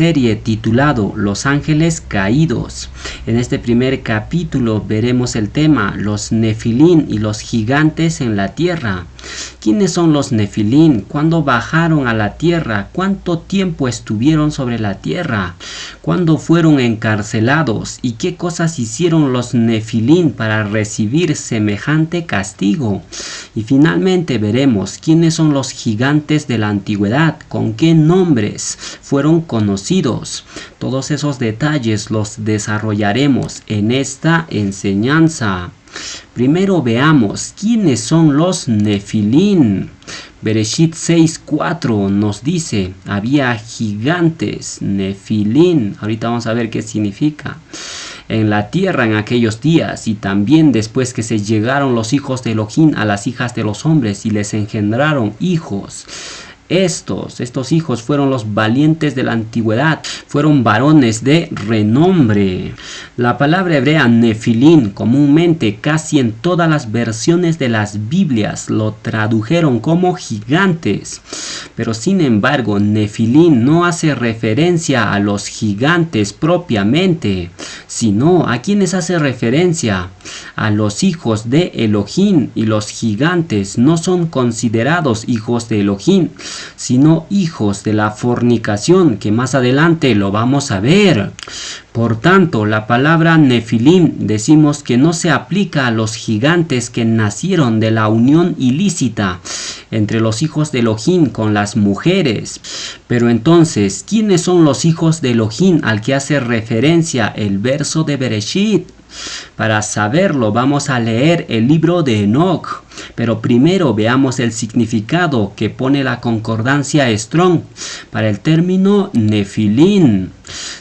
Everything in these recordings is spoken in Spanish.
Serie titulado Los Ángeles Caídos. En este primer capítulo veremos el tema los Nefilín y los gigantes en la tierra. ¿Quiénes son los Nefilín? ¿Cuándo bajaron a la tierra? ¿Cuánto tiempo estuvieron sobre la tierra? ¿Cuándo fueron encarcelados? ¿Y qué cosas hicieron los Nefilín para recibir semejante castigo? Y finalmente veremos quiénes son los gigantes de la antigüedad, con qué nombres fueron conocidos. Todos esos detalles los desarrollaremos en esta enseñanza. Primero veamos quiénes son los Nefilín. Bereshit 6:4 nos dice, había gigantes, Nefilín. Ahorita vamos a ver qué significa. En la tierra en aquellos días, y también después que se llegaron los hijos de Elohim a las hijas de los hombres y les engendraron hijos. Estos hijos fueron los valientes de la antigüedad, fueron varones de renombre. La palabra hebrea Nefilín, comúnmente casi en todas las versiones de las Biblias, lo tradujeron como gigantes. Pero sin embargo, Nefilín no hace referencia a los gigantes propiamente, sino a quienes hace referencia, a los hijos de Elohim, y los gigantes no son considerados hijos de Elohim, sino hijos de la fornicación, que más adelante lo vamos a ver. Por tanto, la palabra Nefilim decimos que no se aplica a los gigantes que nacieron de la unión ilícita entre los hijos de Elohim con las mujeres. Pero entonces, ¿quiénes son los hijos de Elohim al que hace referencia el verso de Bereshit? Para saberlo vamos a leer el libro de Enoch, pero primero veamos el significado que pone la concordancia Strong para el término Nefilín.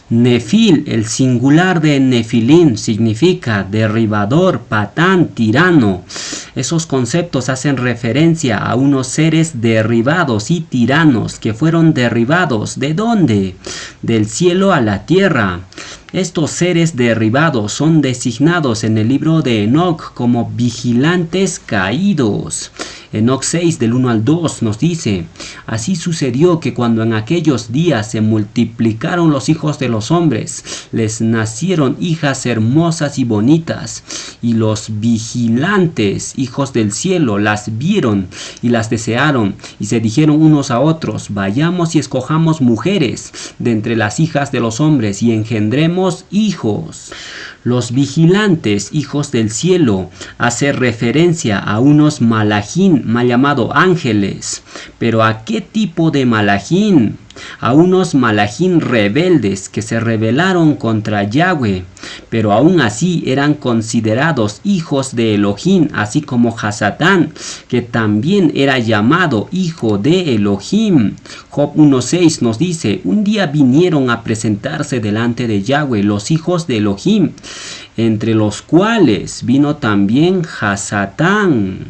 Nefil, el singular de Nefilín, significa derribador, patán, tirano. Esos conceptos hacen referencia a unos seres derribados y tiranos que fueron derribados. ¿De dónde? Del cielo a la tierra. Estos seres derribados son designados en el libro de Enoch como vigilantes caídos. Enoch 6 del 1 al 2 nos dice, así sucedió que cuando en aquellos días se multiplicaron los hijos de los hombres, les nacieron hijas hermosas y bonitas, y los vigilantes, hijos del cielo, las vieron y las desearon, y se dijeron unos a otros, vayamos y escojamos mujeres de entre las hijas de los hombres y engendremos hijos. Los vigilantes, hijos del cielo, hace referencia a unos malachín, mal llamado ángeles. ¿Pero a qué tipo de malachín? A unos malachín rebeldes que se rebelaron contra Yahweh, pero aún así eran considerados hijos de Elohim, así como Hasatán, que también era llamado hijo de Elohim. Job 1:6 nos dice, un día vinieron a presentarse delante de Yahweh los hijos de Elohim, entre los cuales vino también Hasatán.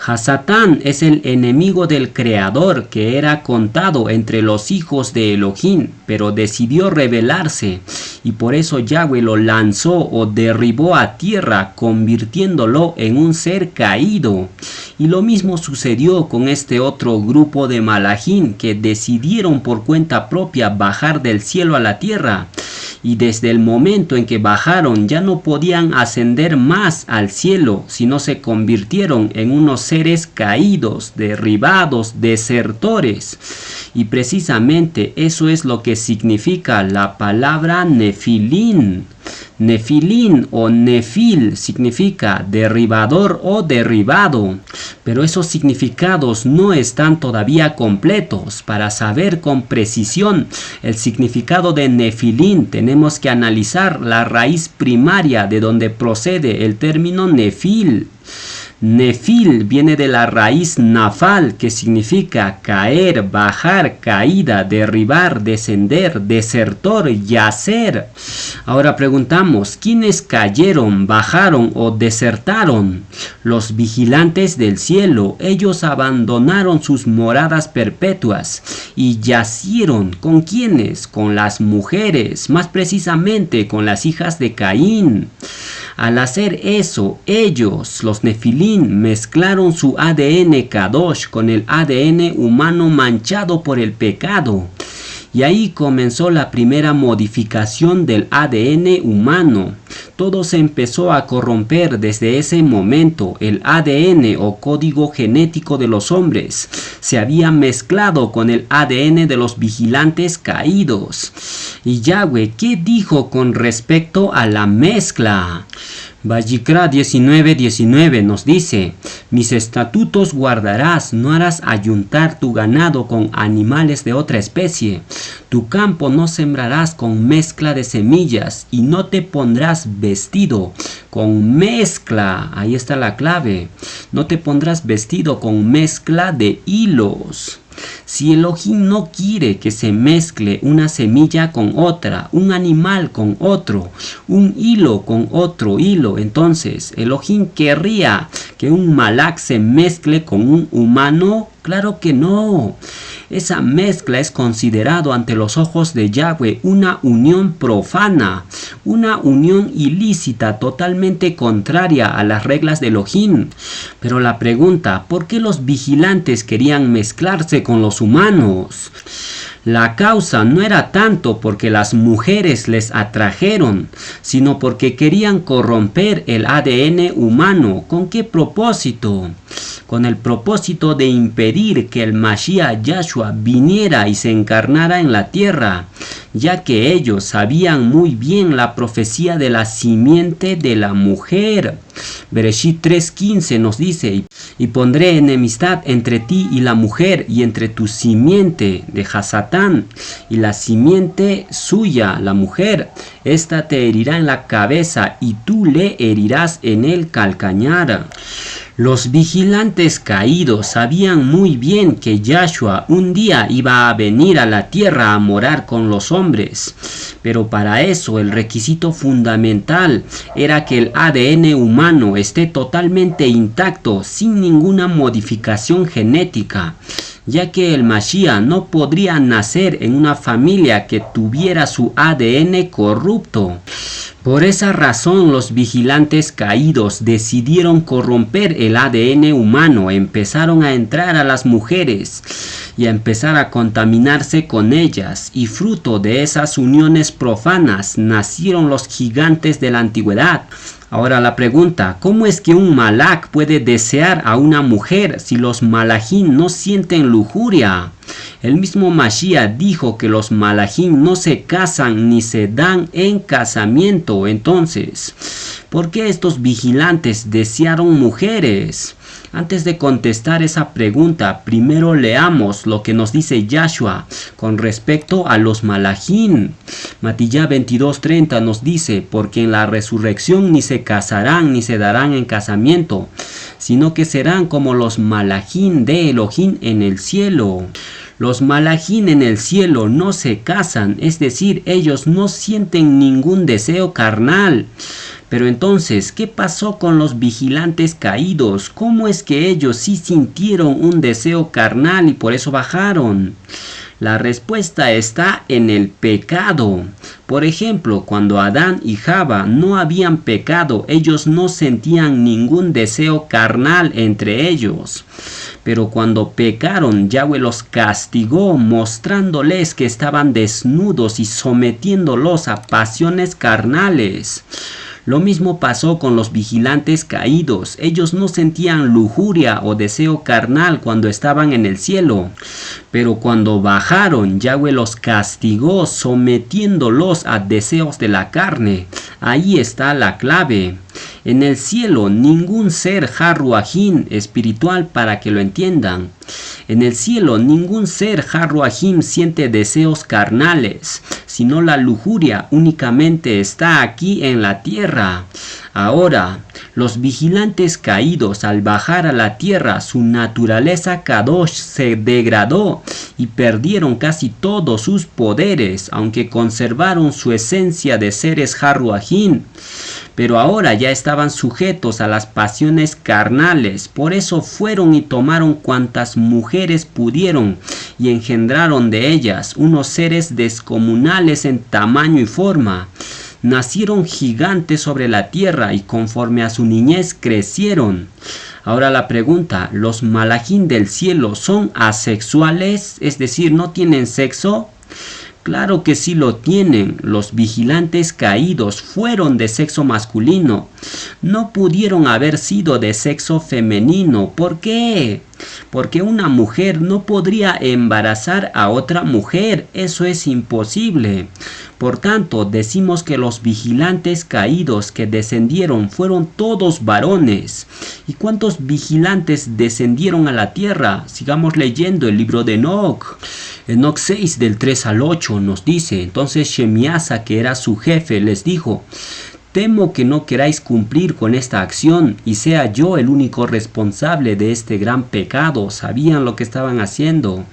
Hasatán es el enemigo del Creador que era contado entre los hijos de Elohim, pero decidió rebelarse y por eso Yahweh lo lanzó o derribó a tierra, convirtiéndolo en un ser caído. Y lo mismo sucedió con este otro grupo de malachín que decidieron por cuenta propia bajar del cielo a la tierra. Y desde el momento en que bajaron ya no podían ascender más al cielo, sino se convirtieron en unos seres caídos, derribados, desertores. Y precisamente eso es lo que significa la palabra Nefilín. Nefilín o Nefil significa derribador o derribado, pero esos significados no están todavía completos. Para saber con precisión el significado de Nefilín tenemos que analizar la raíz primaria de donde procede el término Nefil. Nefil viene de la raíz nafal, que significa caer, bajar, caída, derribar, descender, desertor, yacer. Ahora preguntamos, ¿quiénes cayeron, bajaron o desertaron? Los vigilantes del cielo. Ellos abandonaron sus moradas perpetuas y yacieron. ¿Con quiénes? Con las mujeres, más precisamente con las hijas de Caín. Al hacer eso, ellos, los Nefilín, mezclaron su ADN Kadosh con el ADN humano manchado por el pecado. Y ahí comenzó la primera modificación del ADN humano. Todo se empezó a corromper desde ese momento. El ADN o código genético de los hombres se había mezclado con el ADN de los vigilantes caídos. Y Yahweh, ¿qué dijo con respecto a la mezcla? Vayikra 19:19 nos dice: mis estatutos guardarás, no harás ayuntar tu ganado con animales de otra especie. Tu campo no sembrarás con mezcla de semillas y no te pondrás vestido con mezcla. Ahí está la clave. No te pondrás vestido con mezcla de hilos. Si Elohim no quiere que se mezcle una semilla con otra, un animal con otro, un hilo con otro hilo, entonces Elohim querría que un malak se mezcle con un humano. Claro que no. Esa mezcla es considerado ante los ojos de Yahweh una unión profana, una unión ilícita totalmente contraria a las reglas de Elohim. Pero la pregunta, ¿por qué los vigilantes querían mezclarse con los humanos? La causa no era tanto porque las mujeres les atrajeron, sino porque querían corromper el ADN humano. ¿Con qué propósito? Con el propósito de impedir que el Mashiach Yahshua viniera y se encarnara en la tierra, ya que ellos sabían muy bien la profecía de la simiente de la mujer. Bereshit 3:15 nos dice: y pondré enemistad entre ti y la mujer, y entre tu simiente de Hasatán y la simiente suya, la mujer. Esta te herirá en la cabeza y tú le herirás en el calcañar. Los vigilantes caídos sabían muy bien que Yahshua un día iba a venir a la tierra a morar con los hombres. Pero para eso el requisito fundamental era que el ADN humano esté totalmente intacto, sin ninguna modificación genética, ya que el Mashiach no podría nacer en una familia que tuviera su ADN corrupto. Por esa razón los vigilantes caídos decidieron corromper el ADN humano, empezaron a entrar a las mujeres y a empezar a contaminarse con ellas, y fruto de esas uniones profanas nacieron los gigantes de la antigüedad. Ahora la pregunta, ¿cómo es que un malak puede desear a una mujer si los malajim no sienten lujuria? El mismo Mashiach dijo que los malajim no se casan ni se dan en casamiento. Entonces, ¿por qué estos vigilantes desearon mujeres? Antes de contestar esa pregunta, primero leamos lo que nos dice Yahshua con respecto a los malajim. Matillá 22:30 nos dice: porque en la resurrección ni se casarán ni se darán en casamiento, sino que serán como los malajim de Elohim en el cielo. Los malajim en el cielo no se casan, es decir, ellos no sienten ningún deseo carnal. Pero entonces, ¿qué pasó con los vigilantes caídos? ¿Cómo es que ellos sí sintieron un deseo carnal y por eso bajaron? La respuesta está en el pecado. Por ejemplo, cuando Adán y Java no habían pecado, ellos no sentían ningún deseo carnal entre ellos. Pero cuando pecaron, Yahweh los castigó, mostrándoles que estaban desnudos y sometiéndolos a pasiones carnales. Lo mismo pasó con los vigilantes caídos. Ellos no sentían lujuria o deseo carnal cuando estaban en el cielo. Pero cuando bajaron, Yahweh los castigó, sometiéndolos a deseos de la carne. Ahí está la clave. En el cielo ningún ser Harruajim espiritual, para que lo entiendan. En el cielo ningún ser Harruajim siente deseos carnales, sino la lujuria únicamente está aquí en la tierra. Ahora, los vigilantes caídos al bajar a la tierra, su naturaleza Kadosh se degradó y perdieron casi todos sus poderes, aunque conservaron su esencia de seres Harruajim. Pero ahora ya estaban sujetos a las pasiones carnales, por eso fueron y tomaron cuantas mujeres pudieron y engendraron de ellas unos seres descomunales en tamaño y forma. Nacieron gigantes sobre la tierra y conforme a su niñez crecieron. Ahora la pregunta, ¿los malajim del cielo son asexuales? Es decir, ¿no tienen sexo? Claro que sí lo tienen. Los vigilantes caídos fueron de sexo masculino. No pudieron haber sido de sexo femenino. ¿Por qué? Porque una mujer no podría embarazar a otra mujer. Eso es imposible. Por tanto, decimos que los vigilantes caídos que descendieron fueron todos varones. ¿Y cuántos vigilantes descendieron a la tierra? Sigamos leyendo el libro de Enoc. Enoc 6 del 3 al 8 nos dice: entonces Shemiasa, que era su jefe, les dijo: temo que no queráis cumplir con esta acción y sea yo el único responsable de este gran pecado. Sabían lo que estaban haciendo.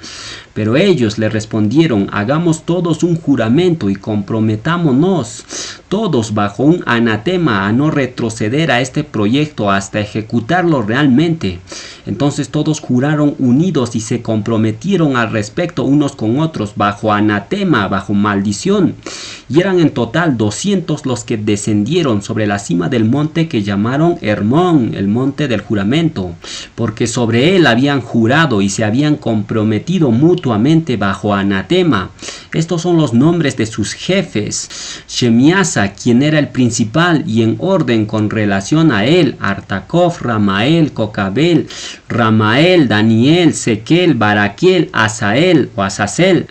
Pero ellos le respondieron: hagamos todos un juramento y comprometámonos todos bajo un anatema a no retroceder a este proyecto hasta ejecutarlo realmente. Entonces todos juraron unidos y se comprometieron al respecto unos con otros bajo anatema, bajo maldición. Y eran en total 200 los que descendieron sobre la cima del monte que llamaron Hermón, el monte del juramento, porque sobre él habían jurado y se habían comprometido mutuamente bajo anatema. Estos son los nombres de sus jefes: Shemiasa, quien era el principal, y en orden con relación a él: Artacof, Ramael, Cocabel, Ramael, Daniel, Sequel, Baraquiel, Asael o Azazel,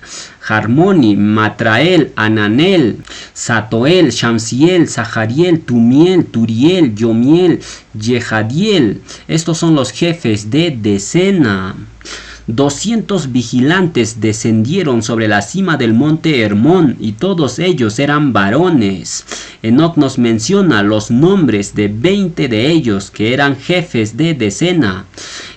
Harmoni, Matrael, Ananel, Satoel, Shamsiel, Zahariel, Tumiel, Turiel, Yomiel, Yehadiel. Estos son los jefes de decena. 200 vigilantes descendieron sobre la cima del monte Hermón y todos ellos eran varones. Enoc nos menciona los nombres de 20 de ellos que eran jefes de decena.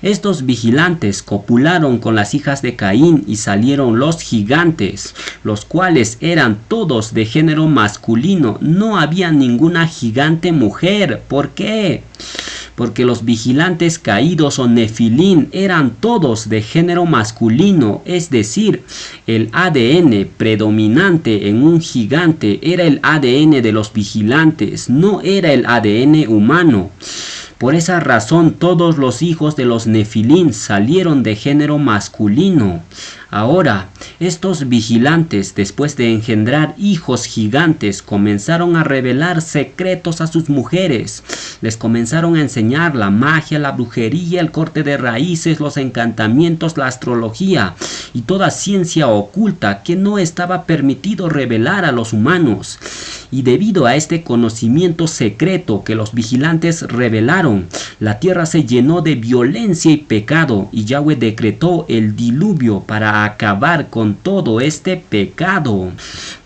Estos vigilantes copularon con las hijas de Caín y salieron los gigantes, los cuales eran todos de género masculino. No había ninguna gigante mujer. ¿Por qué? Porque los vigilantes caídos o nefilín eran todos de género masculino, es decir, el ADN predominante en un gigante era el ADN de los vigilantes, no era el ADN humano. Por esa razón todos los hijos de los nefilín salieron de género masculino. Ahora, estos vigilantes, después de engendrar hijos gigantes, comenzaron a revelar secretos a sus mujeres. Les comenzaron a enseñar la magia, la brujería, el corte de raíces, los encantamientos, la astrología y toda ciencia oculta que no estaba permitido revelar a los humanos. Y debido a este conocimiento secreto que los vigilantes revelaron, la tierra se llenó de violencia y pecado, y Yahweh decretó el diluvio para acabar con todo este pecado.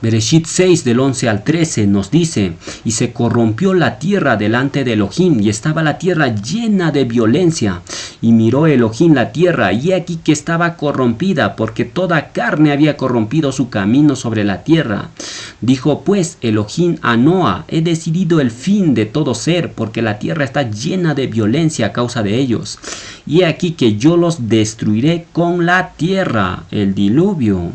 Bereshit 6 del 11 al 13 nos dice: y se corrompió la tierra delante de Elohim, y estaba la tierra llena de violencia. Y miró Elohim la tierra, y aquí que estaba corrompida, porque toda carne había corrompido su camino sobre la tierra. Dijo pues Elohim a Noa: he decidido el fin de todo ser, porque la tierra está llena de violencia a causa de ellos. Y aquí que yo los destruiré con la tierra, el diluvio.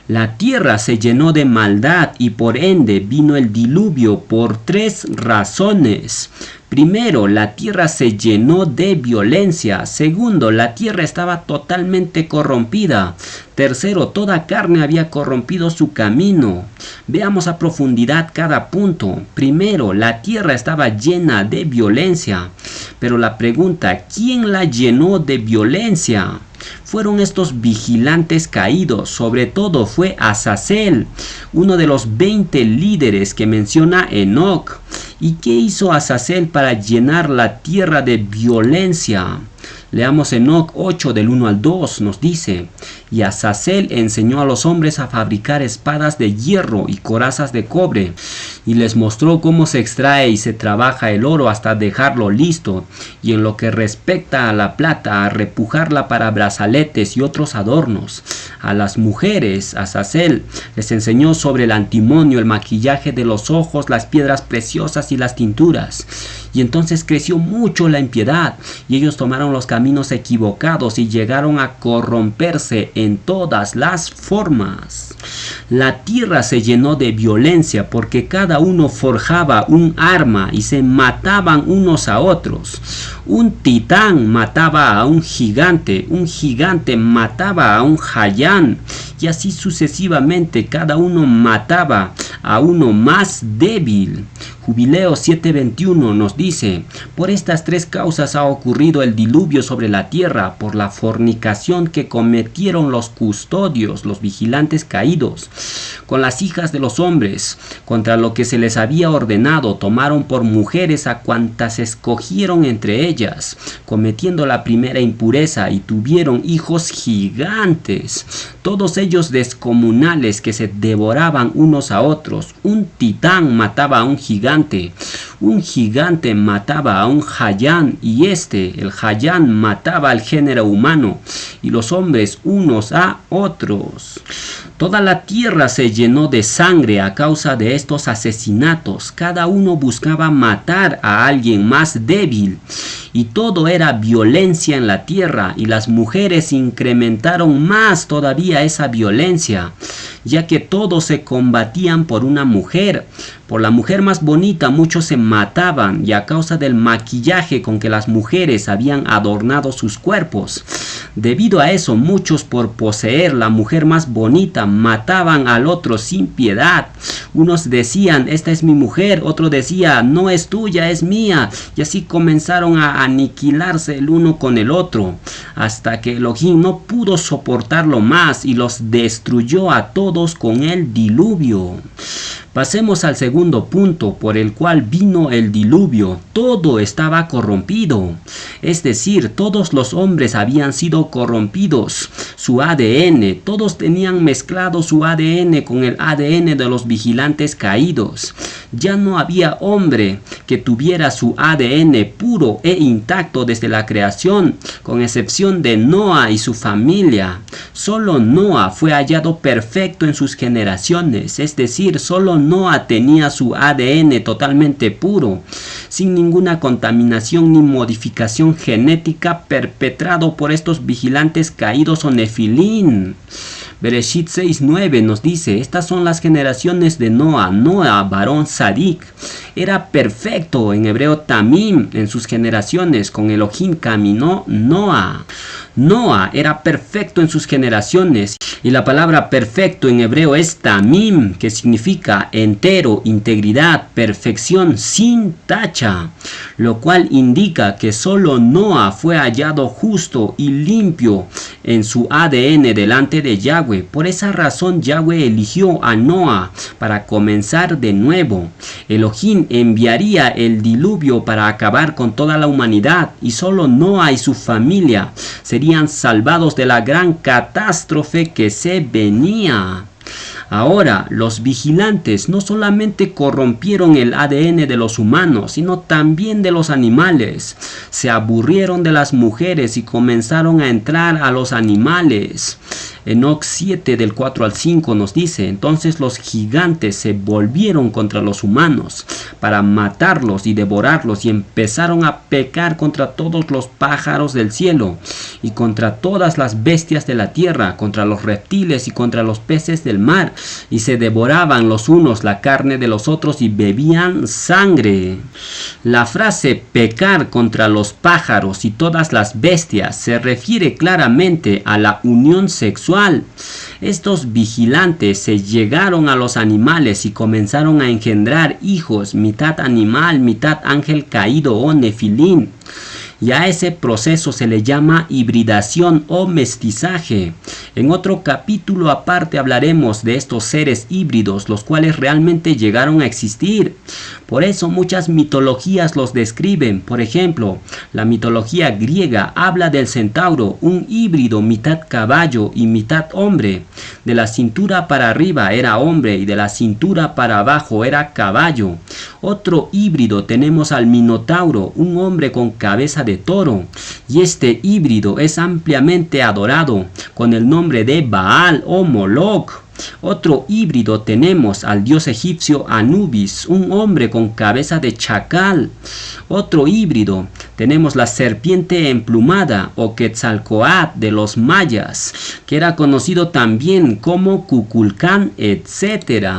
La tierra se llenó de maldad y por ende vino el diluvio por 3 razones. Primero, la tierra se llenó de violencia. Segundo, la tierra estaba totalmente corrompida. Tercero, toda carne había corrompido su camino. Veamos a profundidad cada punto. Primero, la tierra estaba llena de violencia. Pero la pregunta, ¿quién la llenó de violencia? Fueron estos vigilantes caídos, sobre todo fue Azazel, uno de los 20 líderes que menciona Enoc. ¿Y qué hizo Azazel para llenar la tierra de violencia? Leamos Enoc 8 del 1 al 2, nos dice: y Azazel enseñó a los hombres a fabricar espadas de hierro y corazas de cobre, y les mostró cómo se extrae y se trabaja el oro hasta dejarlo listo, y en lo que respecta a la plata, a repujarla para brazaletes y otros adornos. A las mujeres, Azazel les enseñó sobre el antimonio, el maquillaje de los ojos, las piedras preciosas y las tinturas. Y entonces creció mucho la impiedad, y ellos tomaron los caminos equivocados y llegaron a corromperse en todas las formas. La tierra se llenó de violencia porque cada uno forjaba un arma y se mataban unos a otros. Un titán mataba a un gigante mataba a un jayán, y así sucesivamente cada uno mataba a uno más débil. Jubileo 7:21 nos dice: por estas tres causas ha ocurrido el diluvio sobre la tierra, por la fornicación que cometieron los custodios, los vigilantes caídos, con las hijas de los hombres. Contra lo que se les había ordenado, tomaron por mujeres a cuantas escogieron entre ellas, cometiendo la primera impureza, y tuvieron hijos gigantes, todos ellos descomunales, que se devoraban unos a otros. Un titán mataba a un gigante mataba a un jayán, y el jayán mataba al género humano y los hombres unos a otros. Toda la tierra se llenó de sangre a causa de estos asesinatos. Cada uno buscaba matar a alguien más débil, y todo era violencia en la tierra, y las mujeres incrementaron más todavía esa violencia, ya que todos se combatían por una mujer. Por la mujer más bonita muchos se mataban, y a causa del maquillaje con que las mujeres habían adornado sus cuerpos. Debido a eso, muchos, por poseer la mujer más bonita, mataban al otro sin piedad. Unos decían: esta es mi mujer, otro decía: no es tuya, es mía, y así comenzaron a aniquilarse el uno con el otro, hasta que Elohim no pudo soportarlo más y los destruyó a todos con el diluvio. Pasemos al segundo punto por el cual vino el diluvio. Todo estaba corrompido, es decir, todos los hombres habían sido corrompidos. Su ADN, todos tenían mezclado su ADN con el ADN de los vigilantes caídos. Ya no había hombre que tuviera su ADN puro e intacto desde la creación, con excepción de Noa y su familia. Solo Noa fue hallado perfecto en sus generaciones, es decir, solo Noa tenía su ADN totalmente puro, sin ninguna contaminación ni modificación genética perpetrado por estos vigilantes caídos o nefilín. Bereshit 6:9 nos dice: estas son las generaciones de Noa. Noa, varón sadik, era perfecto, en hebreo tamim, en sus generaciones. Con Elohim caminó Noa. Noa era perfecto en sus generaciones, y la palabra perfecto en hebreo es tamim, que significa entero, integridad, perfección, sin tacha, lo cual indica que solo Noa fue hallado justo y limpio en su ADN delante de Yahweh. Por esa razón Yahweh eligió a Noa para comenzar de nuevo. Elohim enviaría el diluvio para acabar con toda la humanidad, y solo Noa y su familia serían salvados de la gran catástrofe que se venía. Ahora, los vigilantes no solamente corrompieron el ADN de los humanos, sino también de los animales. Se aburrieron de las mujeres y comenzaron a entrar a los animales. Enoc 7 del 4 al 5 nos dice: entonces los gigantes se volvieron contra los humanos para matarlos y devorarlos, y empezaron a pecar contra todos los pájaros del cielo y contra todas las bestias de la tierra, contra los reptiles y contra los peces del mar, y se devoraban los unos la carne de los otros y bebían sangre. La frase pecar contra los pájaros y todas las bestias se refiere claramente a la unión sexual. Estos vigilantes se llegaron a los animales y comenzaron a engendrar hijos, mitad animal, mitad ángel caído o nefilín. Y a ese proceso se le llama hibridación o mestizaje. En otro capítulo aparte hablaremos de estos seres híbridos, los cuales realmente llegaron a existir. Por eso muchas mitologías los describen. Por ejemplo, la mitología griega habla del centauro, un híbrido mitad caballo y mitad hombre. De la cintura para arriba era hombre y de la cintura para abajo era caballo. Otro híbrido tenemos al minotauro, un hombre con cabeza de toro, y este híbrido es ampliamente adorado con el nombre de Baal o Moloch. Otro híbrido tenemos al dios egipcio Anubis, un hombre con cabeza de chacal. Otro híbrido tenemos la serpiente emplumada o Quetzalcóatl de los mayas, que era conocido también como Kukulcán, etc.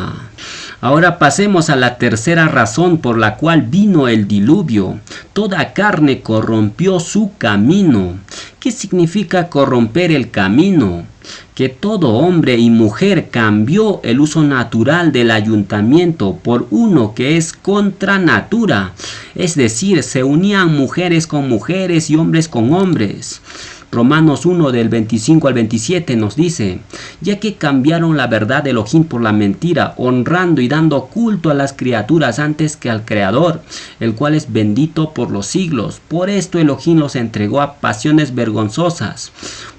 Ahora pasemos a la tercera razón por la cual vino el diluvio. Toda carne corrompió su camino. ¿Qué significa corromper el camino? Que todo hombre y mujer cambió el uso natural del ayuntamiento por uno que es contra natura. Es decir, se unían mujeres con mujeres y hombres con hombres. Romanos 1 del 25 al 27 nos dice: ya que cambiaron la verdad de Elohim por la mentira, honrando y dando culto a las criaturas antes que al Creador, el cual es bendito por los siglos. Por esto Elohim los entregó a pasiones vergonzosas,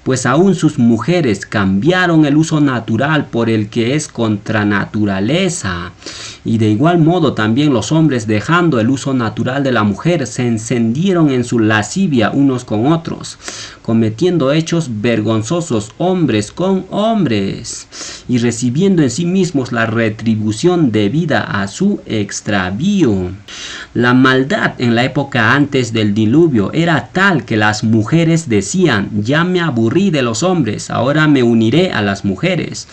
pues aún sus mujeres cambiaron el uso natural por el que es contra naturaleza. Y de igual modo también los hombres, dejando el uso natural de la mujer, se encendieron en su lascivia unos con otros, cometiendo hechos vergonzosos hombres con hombres, y recibiendo en sí mismos la retribución debida a su extravío. La maldad en la época antes del diluvio era tal que las mujeres decían: ya me aburrí de los hombres, ahora me uniré a las mujeres.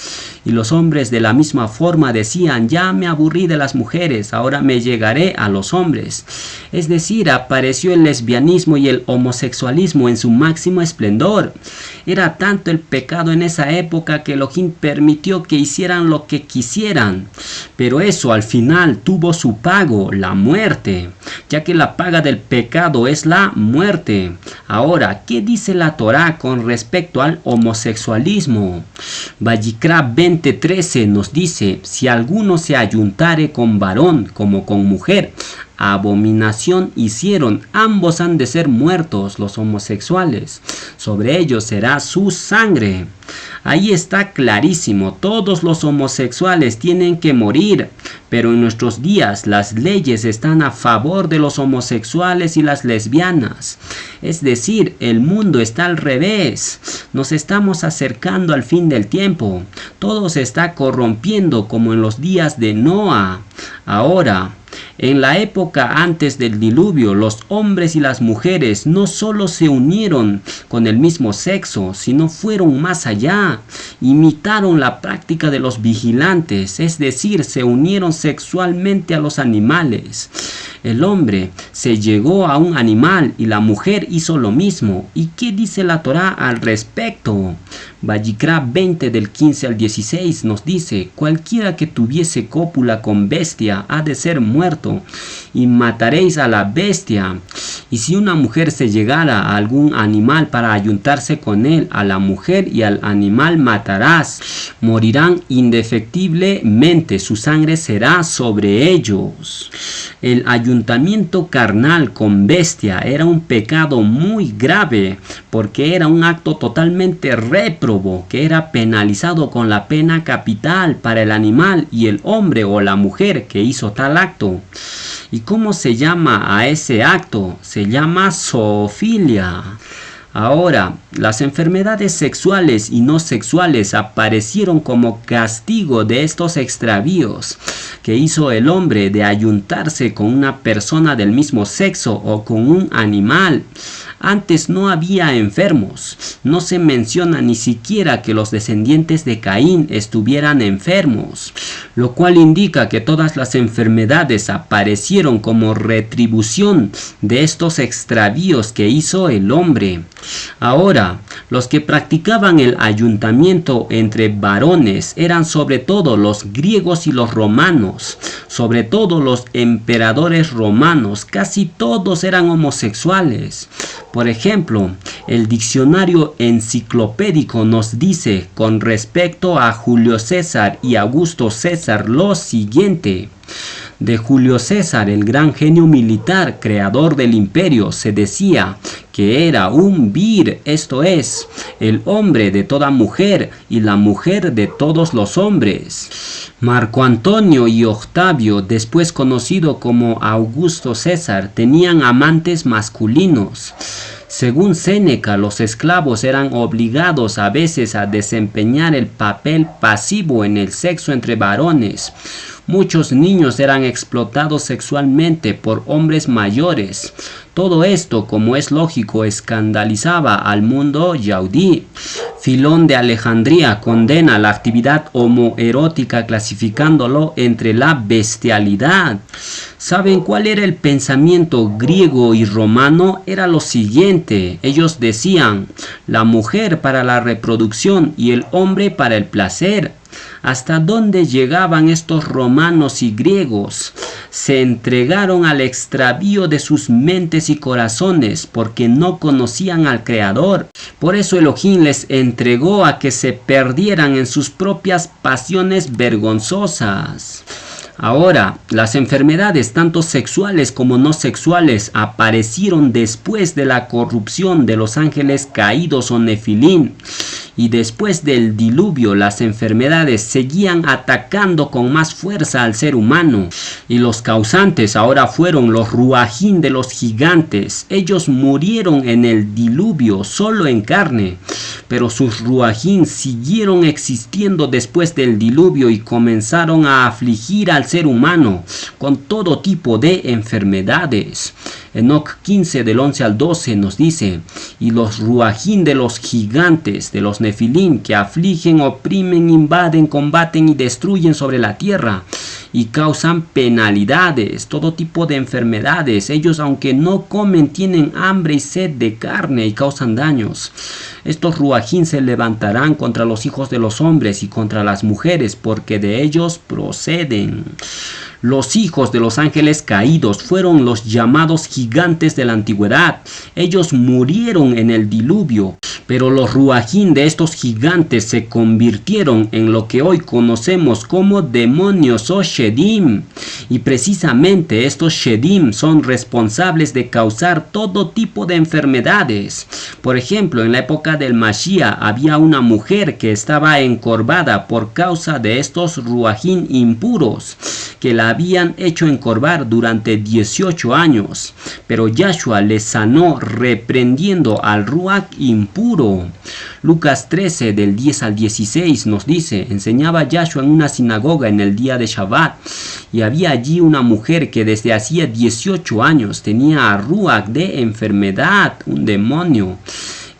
Y los hombres de la misma forma decían: ya me aburrí de las mujeres, ahora me llegaré a los hombres. Es decir, apareció el lesbianismo y el homosexualismo en su máximo esplendor. Era tanto el pecado en esa época que Elohim permitió que hicieran lo que quisieran. Pero eso al final tuvo su pago, la muerte, ya que la paga del pecado es la muerte. Ahora, ¿qué dice la Torá con respecto al homosexualismo? Vayikra 20:13 nos dice: si alguno se ayuntare con varón como con mujer, abominación hicieron, ambos han de ser muertos, los homosexuales, sobre ellos será su sangre. Ahí está clarísimo, todos los homosexuales tienen que morir, pero en nuestros días las leyes están a favor de los homosexuales y las lesbianas. Es decir, el mundo está al revés, nos estamos acercando al fin del tiempo, todo se está corrompiendo como en los días de Noa. Ahora, en la época antes del diluvio, los hombres y las mujeres no solo se unieron con el mismo sexo, sino fueron más allá. Imitaron la práctica de los vigilantes, es decir, se unieron sexualmente a los animales. El hombre se llegó a un animal y la mujer hizo lo mismo. ¿Y qué dice la Torá al respecto? Vayikra 20 del 15 al 16 nos dice: cualquiera que tuviese cópula con bestia ha de ser muerto, y mataréis a la bestia. Y si una mujer se llegara a algún animal para ayuntarse con él, a la mujer y al animal matarás. Morirán indefectiblemente, su sangre será sobre ellos. El ayuntamiento carnal con bestia era un pecado muy grave, porque era un acto totalmente réprobo, que era penalizado con la pena capital para el animal y el hombre o la mujer que hizo tal acto. ¿Y cómo se llama a ese acto? Se llama zoofilia. Ahora, las enfermedades sexuales y no sexuales aparecieron como castigo de estos extravíos que hizo el hombre de ayuntarse con una persona del mismo sexo o con un animal. Antes no había enfermos, no se menciona ni siquiera que los descendientes de Caín estuvieran enfermos, lo cual indica que todas las enfermedades aparecieron como retribución de estos extravíos que hizo el hombre. Ahora, los que practicaban el ayuntamiento entre varones eran sobre todo los griegos y los romanos, sobre todo los emperadores romanos, casi todos eran homosexuales. Por ejemplo, el diccionario enciclopédico nos dice con respecto a Julio César y Augusto César lo siguiente: de Julio César, el gran genio militar, creador del imperio, se decía que era un vir, esto es, el hombre de toda mujer y la mujer de todos los hombres. Marco Antonio y Octavio, después conocido como Augusto César, tenían amantes masculinos. Según Séneca, los esclavos eran obligados a veces a desempeñar el papel pasivo en el sexo entre varones. Muchos niños eran explotados sexualmente por hombres mayores. Todo esto, como es lógico, escandalizaba al mundo yaudí. Filón de Alejandría condena la actividad homoerótica clasificándolo entre la bestialidad. ¿Saben cuál era el pensamiento griego y romano? Era lo siguiente. Ellos decían, la mujer para la reproducción y el hombre para el placer. ¿Hasta dónde llegaban estos romanos y griegos? Se entregaron al extravío de sus mentes y corazones porque no conocían al Creador. Por eso Elohim les entregó a que se perdieran en sus propias pasiones vergonzosas. Ahora, las enfermedades tanto sexuales como no sexuales aparecieron después de la corrupción de los ángeles caídos o nefilín. Y después del diluvio, las enfermedades seguían atacando con más fuerza al ser humano. Y los causantes ahora fueron los ruajín de los gigantes. Ellos murieron en el diluvio solo en carne. Pero sus ruajín siguieron existiendo después del diluvio y comenzaron a afligir al ser humano con todo tipo de enfermedades. Enoc 15 del 11 al 12 nos dice, y los ruajín de los gigantes, de los nefilín, que afligen, oprimen, invaden, combaten y destruyen sobre la tierra, y causan penalidades, todo tipo de enfermedades. Ellos, aunque no comen, tienen hambre y sed de carne y causan daños. Estos ruajín se levantarán contra los hijos de los hombres y contra las mujeres, porque de ellos proceden. Los hijos de los ángeles caídos fueron los llamados gigantes de la antigüedad. Ellos murieron en el diluvio, pero los ruajín de estos gigantes se convirtieron en lo que hoy conocemos como demonios o shedim. Y precisamente estos shedim son responsables de causar todo tipo de enfermedades. Por ejemplo, en la época del Mashiach había una mujer que estaba encorvada por causa de estos ruajín impuros, que la habían hecho encorvar durante 18 años. Pero Yahshua le sanó reprendiendo al ruach impuro. Lucas 13 del 10 al 16 nos dice, enseñaba Yahshua en una sinagoga en el día de Shabbat, y había allí una mujer que desde hacía 18 años tenía a ruach de enfermedad, un demonio,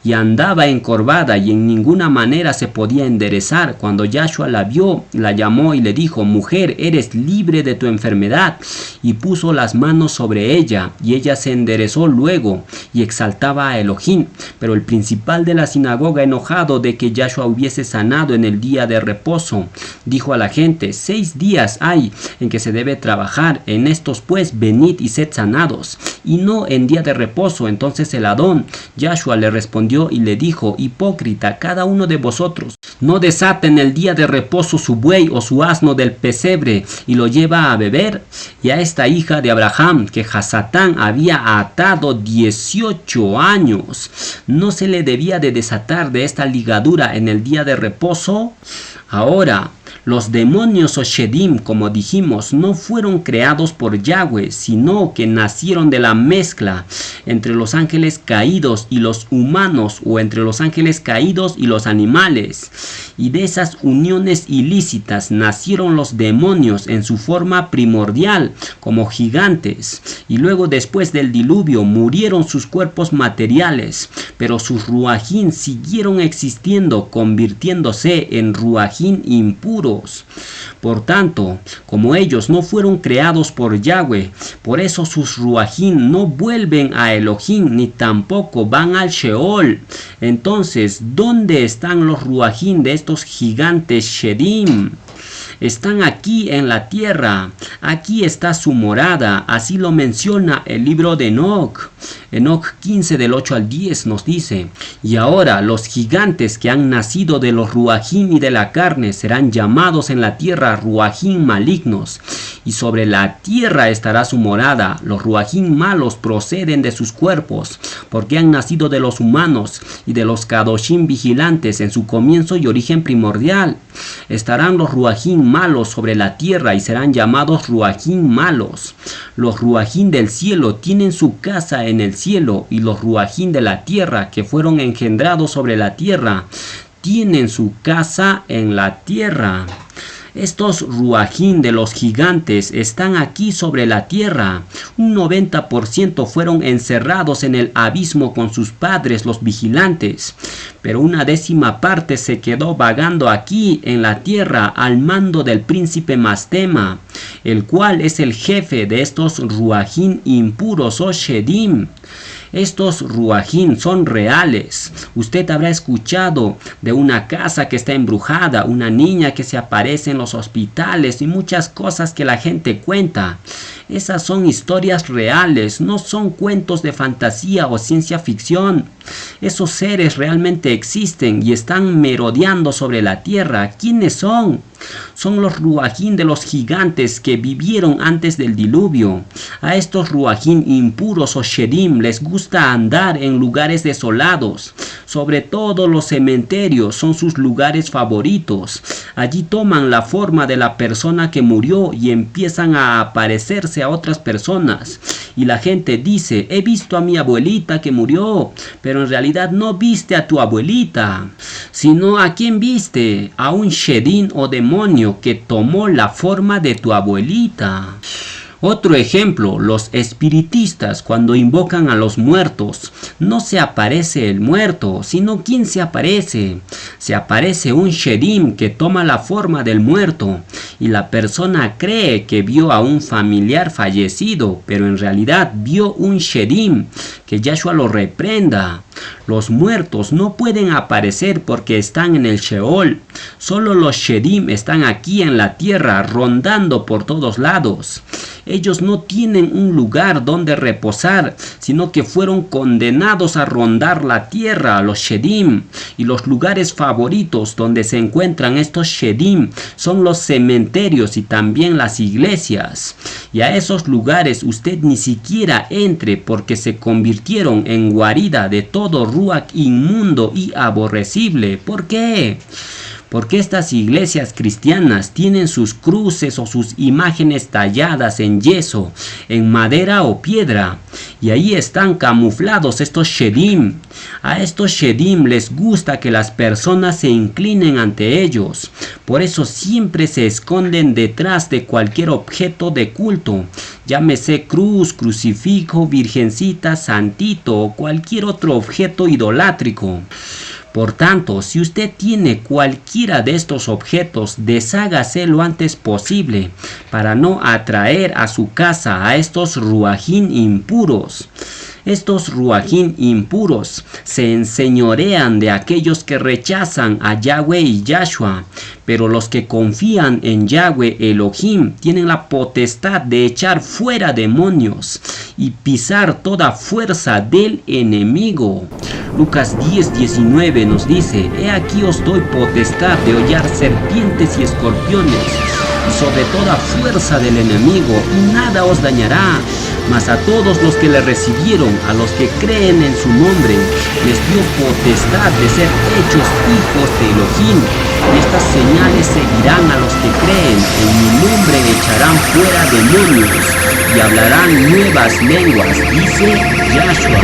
y andaba encorvada y en ninguna manera se podía enderezar. Cuando Yahshua la vio, la llamó y le dijo, mujer, eres libre de tu enfermedad, y puso las manos sobre ella, y ella se enderezó luego y exaltaba a Elohim. Pero el principal de la sinagoga, enojado de que Yahshua hubiese sanado en el día de reposo, dijo a la gente, 6 días hay en que se debe trabajar, en estos pues venid y sed sanados, y no en día de reposo. Entonces el Adón, Yahshua, le respondió y le dijo, hipócrita, cada uno de vosotros no desata en el día de reposo su buey o su asno del pesebre y lo lleva a beber. Y a esta hija de Abraham, que Hasatán había atado 18 años, ¿no se le debía de desatar de esta ligadura en el día de reposo? Ahora, los demonios o shedim, como dijimos, no fueron creados por Yahweh, sino que nacieron de la mezcla entre los ángeles caídos y los humanos, o entre los ángeles caídos y los animales. Y de esas uniones ilícitas nacieron los demonios en su forma primordial, como gigantes. Y luego, después del diluvio, murieron sus cuerpos materiales, pero sus ruajín siguieron existiendo, convirtiéndose en ruajín impuros. Por tanto, como ellos no fueron creados por Yahweh, por eso sus ruajín no vuelven a Elohim ni tampoco van al Sheol. Entonces, ¿dónde están los ruajín de estos gigantes shedim? Están aquí en la tierra, aquí está su morada, así lo menciona el libro de Enoc. Enoc 15 del 8 al 10 nos dice, y ahora los gigantes que han nacido de los ruajín y de la carne serán llamados en la tierra ruajín malignos, y sobre la tierra estará su morada. Los ruajín malos proceden de sus cuerpos, porque han nacido de los humanos y de los kadoshim vigilantes en su comienzo y origen primordial. Estarán los ruajín malos sobre la tierra y serán llamados ruajín malos. Los ruajín del cielo tienen su casa en el cielo, y los ruajín de la tierra que fueron engendrados sobre la tierra tienen su casa en la tierra. Estos ruajín de los gigantes están aquí sobre la tierra. Un 90% fueron encerrados en el abismo con sus padres, los vigilantes. Pero una 10ª parte se quedó vagando aquí en la tierra al mando del príncipe Mastema, el cual es el jefe de estos ruajín impuros o shedim. Estos ruajín son reales. Usted habrá escuchado de una casa que está embrujada, una niña que se aparece en los hospitales y muchas cosas que la gente cuenta. Esas son historias reales, no son cuentos de fantasía o ciencia ficción. Esos seres realmente existen y están merodeando sobre la tierra. ¿Quiénes son? Son los ruajín de los gigantes que vivieron antes del diluvio. A estos ruajín impuros o shedim les gusta andar en lugares desolados. Sobre todo los cementerios son sus lugares favoritos. Allí toman la forma de la persona que murió y empiezan a aparecerse a otras personas. Y la gente dice: he visto a mi abuelita que murió, pero en realidad no viste a tu abuelita, sino ¿a quién viste? A un shedim o demonio que tomó la forma de tu abuelita. Otro ejemplo, los espiritistas cuando invocan a los muertos, no se aparece el muerto, sino ¿quién se aparece? Se aparece un shedim que toma la forma del muerto y la persona cree que vio a un familiar fallecido, pero en realidad vio un shedim. Que Yahshua lo reprenda. Los muertos no pueden aparecer porque están en el Sheol. Solo los shedim están aquí en la tierra rondando por todos lados. Ellos no tienen un lugar donde reposar, sino que fueron condenados a rondar la tierra, los shedim. Y los lugares favoritos donde se encuentran estos shedim son los cementerios y también las iglesias. Y a esos lugares usted ni siquiera entre porque se convirtieron en guarida de todo ruach inmundo y aborrecible. ¿Por qué? Porque estas iglesias cristianas tienen sus cruces o sus imágenes talladas en yeso, en madera o piedra, y ahí están camuflados estos shedim. A estos shedim les gusta que las personas se inclinen ante ellos. Por eso siempre se esconden detrás de cualquier objeto de culto, llámese cruz, crucifijo, virgencita, santito o cualquier otro objeto idolátrico. Por tanto, si usted tiene cualquiera de estos objetos, deshágase lo antes posible para no atraer a su casa a estos ruajín impuros. Estos ruajín impuros se enseñorean de aquellos que rechazan a Yahweh y Yahshua, pero los que confían en Yahweh Elohim tienen la potestad de echar fuera demonios y pisar toda fuerza del enemigo. Lucas 10:19 nos dice: he aquí os doy potestad de hollar serpientes y escorpiones, y sobre toda fuerza del enemigo, y nada os dañará. Mas a todos los que le recibieron, a los que creen en su nombre, les dio potestad de ser hechos hijos de Elohim. Y estas señales seguirán a los que creen: en mi nombre echarán fuera demonios y hablarán nuevas lenguas, dice Yahshua.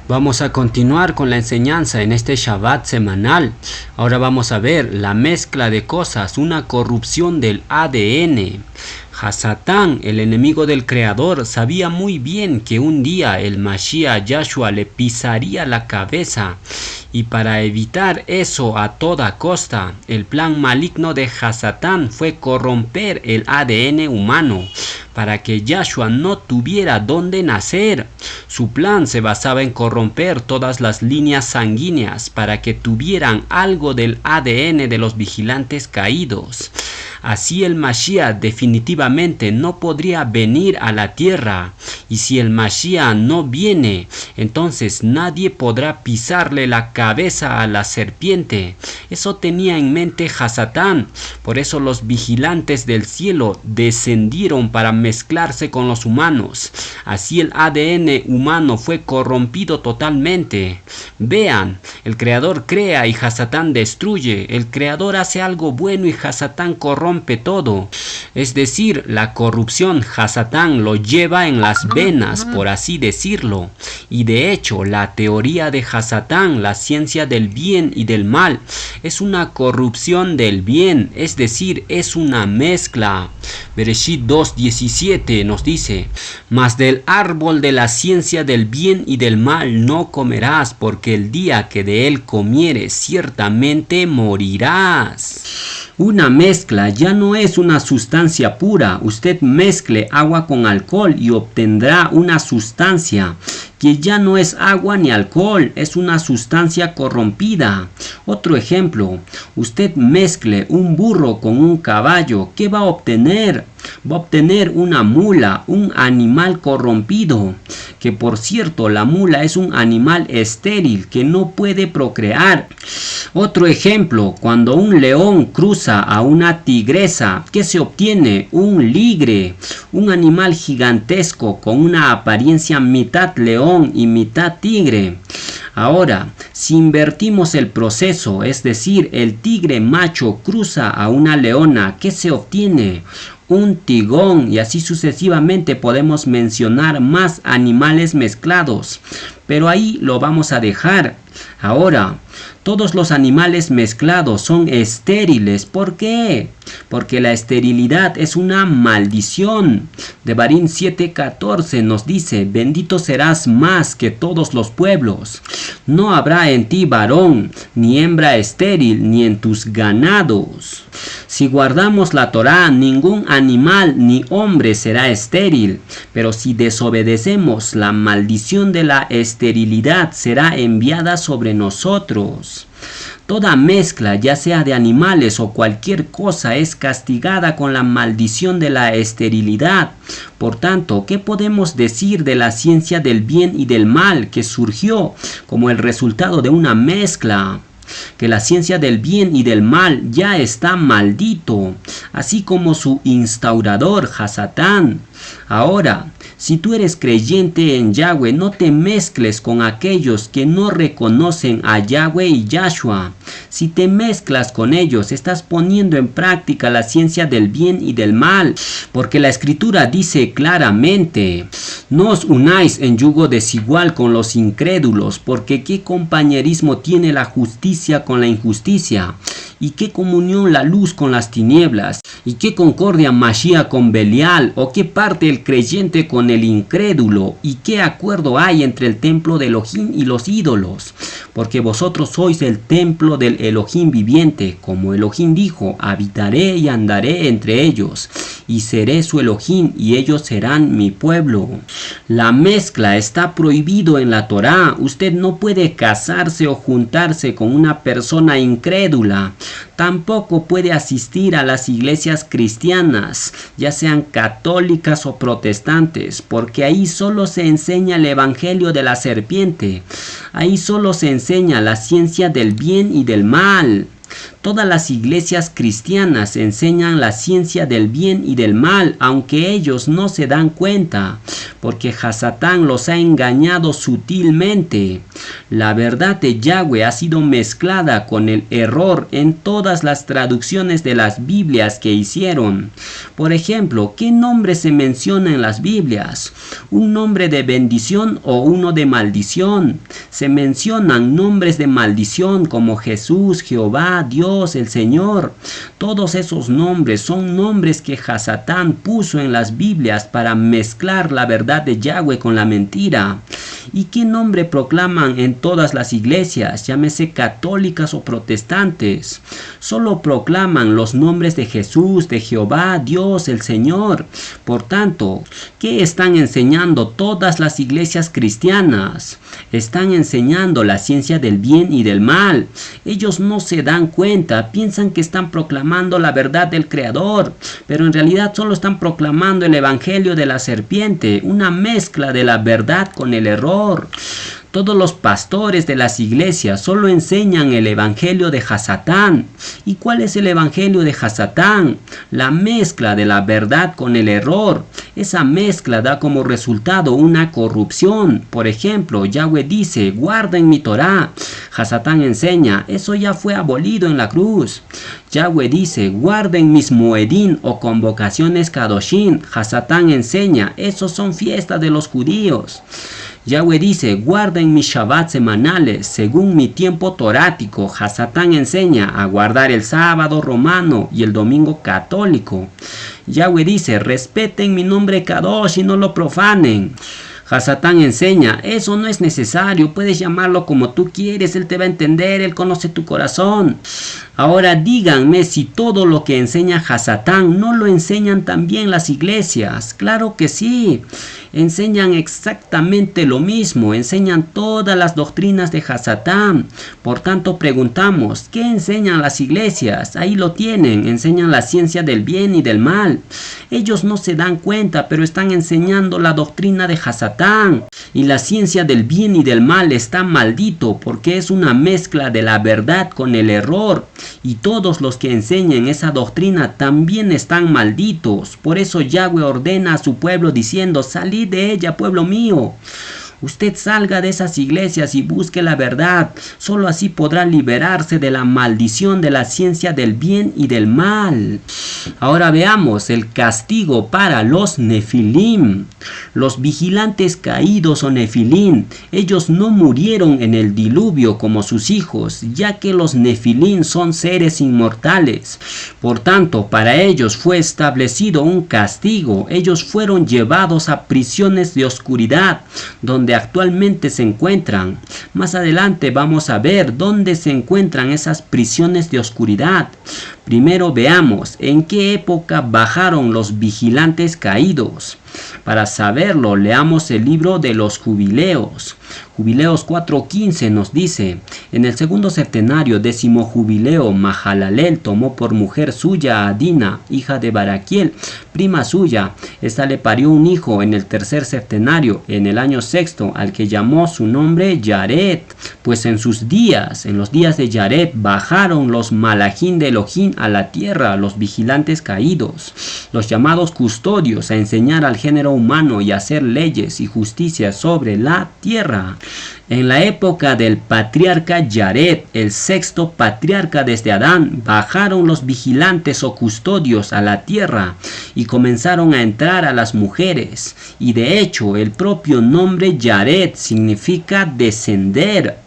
Vamos a continuar con la enseñanza en este Shabbat semanal. Ahora vamos a ver la mezcla de cosas, una corrupción del ADN. Hasatán, el enemigo del Creador, sabía muy bien que un día el Mashiach Yahshua le pisaría la cabeza. Y para evitar eso a toda costa, el plan maligno de Hasatán fue corromper el ADN humano para que Yahshua no tuviera dónde nacer. Su plan se basaba en corromper todas las líneas sanguíneas para que tuvieran algo del ADN de los vigilantes caídos. Así el Mashiach definitivamente no podría venir a la tierra. Y si el Mashiach no viene, entonces nadie podrá pisarle la cabeza a la serpiente. Eso tenía en mente Hasatán. Por eso los vigilantes del cielo descendieron para mezclarse con los humanos. Así el ADN humano fue corrompido totalmente. Vean, el Creador crea y Hasatán destruye. El Creador hace algo bueno y Hasatán corrompe todo. Es decir, la corrupción Hasatán lo lleva en las venas, por así decirlo. Y de hecho, la teoría de Hasatán, la ciencia del bien y del mal, es una corrupción del bien, es decir, es una mezcla. Bereshit 2:17 nos dice: mas del árbol de la ciencia del bien y del mal no comerás, porque el día que de él comieres ciertamente morirás. Una mezcla ya no es una sustancia pura. Usted mezcle agua con alcohol y obtendrá una sustancia que ya no es agua ni alcohol, es una sustancia corrompida. Otro ejemplo, usted mezcle un burro con un caballo, ¿qué va a obtener? Va a obtener una mula, un animal corrompido, que por cierto la mula es un animal estéril que no puede procrear. Otro ejemplo, cuando un león cruza a una tigresa, ¿qué se obtiene? Un ligre, un animal gigantesco con una apariencia mitad león y mitad tigre. Ahora, si invertimos el proceso, es decir, el tigre macho cruza a una leona, ¿qué se obtiene? Un tigón, y así sucesivamente podemos mencionar más animales mezclados. Pero ahí lo vamos a dejar. Ahora, todos los animales mezclados son estériles. ¿Por qué? Porque la esterilidad es una maldición. Devarim 7:14 nos dice: bendito serás más que todos los pueblos. No habrá en ti varón, ni hembra estéril, ni en tus ganados. Si guardamos la Torá, ningún animal ni hombre será estéril. Pero si desobedecemos, la maldición de la esterilidad será enviada sobre nosotros. Toda mezcla, ya sea de animales o cualquier cosa, es castigada con la maldición de la esterilidad. Por tanto, ¿qué podemos decir de la ciencia del bien y del mal que surgió como el resultado de una mezcla? Que la ciencia del bien y del mal ya está maldito, así como su instaurador, Hasatán. Ahora, si tú eres creyente en Yahweh, no te mezcles con aquellos que no reconocen a Yahweh y Yahshua. Si te mezclas con ellos, estás poniendo en práctica la ciencia del bien y del mal, porque la Escritura dice claramente: no os unáis en yugo desigual con los incrédulos, porque ¿qué compañerismo tiene la justicia con la injusticia? ¿Y qué comunión la luz con las tinieblas? ¿Y qué concordia Mashiach con Belial? ¿O qué parte el creyente con el incrédulo? ¿Y qué acuerdo hay entre el templo de Elohim y los ídolos? Porque vosotros sois el templo del Elohim viviente. Como Elohim dijo: habitaré y andaré entre ellos, y seré su Elohim, y ellos serán mi pueblo. La mezcla está prohibido en la Torá. Usted no puede casarse o juntarse con una persona incrédula. Tampoco puede asistir a las iglesias cristianas, ya sean católicas o protestantes, porque ahí solo se enseña el evangelio de la serpiente. Ahí solo se enseña la ciencia del bien y del mal. Todas las iglesias cristianas enseñan la ciencia del bien y del mal, aunque ellos no se dan cuenta, porque Hasatán los ha engañado sutilmente. La verdad de Yahweh ha sido mezclada con el error en todas las traducciones de las Biblias que hicieron. Por ejemplo, ¿qué nombre se menciona en las Biblias? ¿Un nombre de bendición o uno de maldición? Se mencionan nombres de maldición como Jesús, Jehová, Dios, el Señor. Todos esos nombres son nombres que Hasatán puso en las Biblias para mezclar la verdad de Yahweh con la mentira. ¿Y qué nombre proclaman en todas las iglesias, llámese católicas o protestantes? Solo proclaman los nombres de Jesús, de Jehová, Dios, el Señor. Por tanto, ¿qué están enseñando todas las iglesias cristianas? Están enseñando la ciencia del bien y del mal. Ellos no se dan cuenta cuenta, piensan que están proclamando la verdad del Creador, pero en realidad solo están proclamando el evangelio de la serpiente, una mezcla de la verdad con el error. Todos los pastores de las iglesias solo enseñan el evangelio de Hasatán. ¿Y cuál es el evangelio de Hasatán? La mezcla de la verdad con el error. Esa mezcla da como resultado una corrupción. Por ejemplo, Yahweh dice, guarden mi Torá. Hasatán enseña, eso ya fue abolido en la cruz. Yahweh dice, guarden mis moedín o convocaciones kadoshim. Hasatán enseña, esos son fiestas de los judíos. Yahweh dice, guarden mis Shabbat semanales según mi tiempo torático. Hasatán enseña a guardar el sábado romano y el domingo católico. Yahweh dice, respeten mi nombre Kadosh y no lo profanen. Hasatán enseña, eso no es necesario, puedes llamarlo como tú quieres, él te va a entender, él conoce tu corazón. Ahora díganme si todo lo que enseña Hasatán no lo enseñan también las iglesias. Claro que sí, enseñan exactamente lo mismo, enseñan todas las doctrinas de Hasatán. Por tanto preguntamos, ¿qué enseñan las iglesias? Ahí lo tienen, enseñan la ciencia del bien y del mal. Ellos no se dan cuenta, pero están enseñando la doctrina de Hasatán. Y la ciencia del bien y del mal está maldito porque es una mezcla de la verdad con el error. Y todos los que enseñan esa doctrina también están malditos. Por eso Yahweh ordena a su pueblo diciendo, salid de ella, pueblo mío. Usted salga de esas iglesias y busque la verdad. Solo así podrá liberarse de la maldición de la ciencia del bien y del mal. Ahora veamos el castigo para los nefilim. Los vigilantes caídos o nefilim, ellos no murieron en el diluvio como sus hijos, ya que los nefilim son seres inmortales. Por tanto, para ellos fue establecido un castigo. Ellos fueron llevados a prisiones de oscuridad, donde actualmente se encuentran. Más adelante vamos a ver dónde se encuentran esas prisiones de oscuridad. Primero veamos en qué época bajaron los vigilantes caídos. Para saberlo, leamos el libro de los jubileos. Jubileos 4:15 nos dice, en el segundo septenario, 10º jubileo, Mahalalel tomó por mujer suya a Dina, hija de Baraquiel, prima suya. Esta le parió un hijo en el tercer septenario, en el año sexto, al que llamó su nombre Yared. Pues en sus días, en los días de Yared, bajaron los malajín de Elohim a la tierra, los vigilantes caídos, los llamados custodios, a enseñar al género humano y hacer leyes y justicia sobre la tierra. En la época del patriarca Yared, el sexto patriarca desde Adán, bajaron los vigilantes o custodios a la tierra y comenzaron a entrar a las mujeres. Y de hecho, el propio nombre Yared significa descender.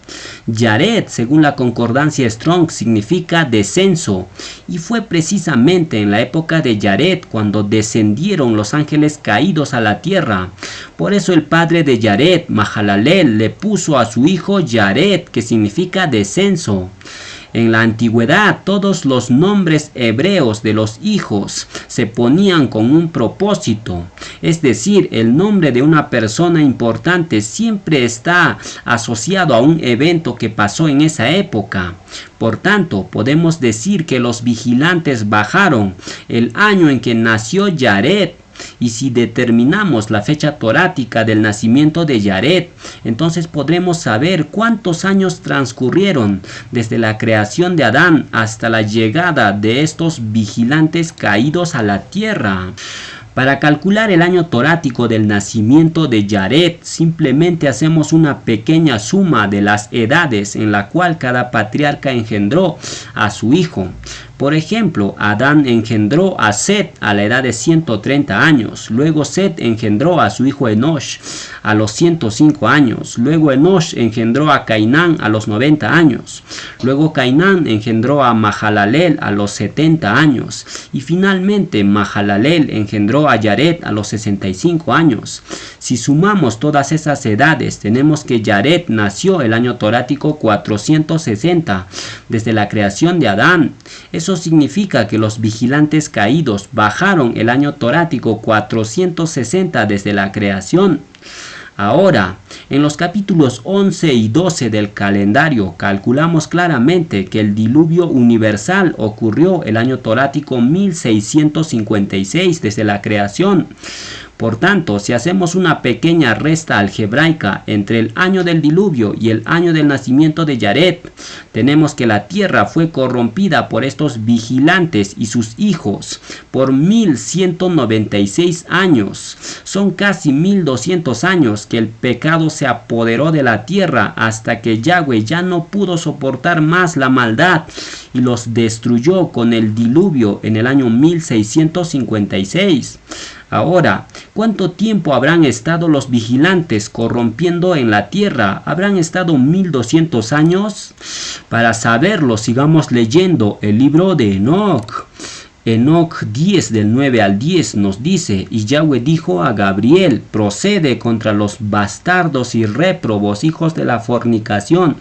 Yared, según la concordancia Strong, significa descenso, y fue precisamente en la época de Yared cuando descendieron los ángeles caídos a la tierra. Por eso el padre de Yared, Mahalalel, le puso a su hijo Yared, que significa descenso. En la antigüedad, todos los nombres hebreos de los hijos se ponían con un propósito. Es decir, el nombre de una persona importante siempre está asociado a un evento que pasó en esa época. Por tanto, podemos decir que los vigilantes bajaron el año en que nació Yared. Y si determinamos la fecha torática del nacimiento de Yared, entonces podremos saber cuántos años transcurrieron desde la creación de Adán hasta la llegada de estos vigilantes caídos a la tierra. Para calcular el año torático del nacimiento de Yared, simplemente hacemos una pequeña suma de las edades en la cual cada patriarca engendró a su hijo. Por ejemplo, Adán engendró a Set a la edad de 130 años. Luego Set engendró a su hijo Enosh a los 105 años. Luego Enosh engendró a Cainán a los 90 años. Luego Cainán engendró a Mahalalel a los 70 años. Y finalmente Mahalalel engendró a Yared a los 65 años. Si sumamos todas esas edades, tenemos que Yared nació el año torático 460, desde la creación de Adán. Eso significa que los vigilantes caídos bajaron el año torático 460 desde la creación. Ahora, en los capítulos 11 y 12 del calendario calculamos claramente que el diluvio universal ocurrió el año torático 1656 desde la creación. Por tanto, si hacemos una pequeña resta algebraica entre el año del diluvio y el año del nacimiento de Yared, tenemos que la tierra fue corrompida por estos vigilantes y sus hijos por 1196 años. Son casi 1200 años que el pecado se apoderó de la tierra hasta que Yahweh ya no pudo soportar más la maldad y los destruyó con el diluvio en el año 1656. Ahora, ¿cuánto tiempo habrán estado los vigilantes corrompiendo en la tierra? ¿Habrán estado 1200 años? Para saberlo, sigamos leyendo el libro de Enoc. Enoc 10 del 9 al 10 nos dice: y Yahweh dijo a Gabriel: procede contra los bastardos y réprobos, hijos de la fornicación,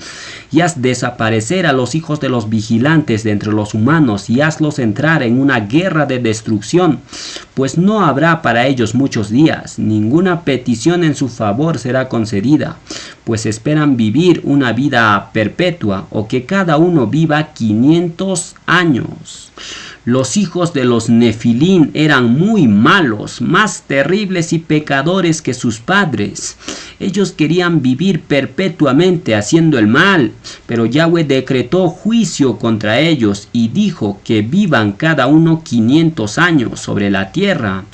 y haz desaparecer a los hijos de los vigilantes de entre los humanos, y hazlos entrar en una guerra de destrucción, pues no habrá para ellos muchos días, ninguna petición en su favor será concedida, pues esperan vivir una vida perpetua, o que cada uno viva 500 años. Los hijos de los Nefilín eran muy malos, más terribles y pecadores que sus padres. Ellos querían vivir perpetuamente haciendo el mal, pero Yahweh decretó juicio contra ellos y dijo que vivan cada uno 500 años sobre la tierra.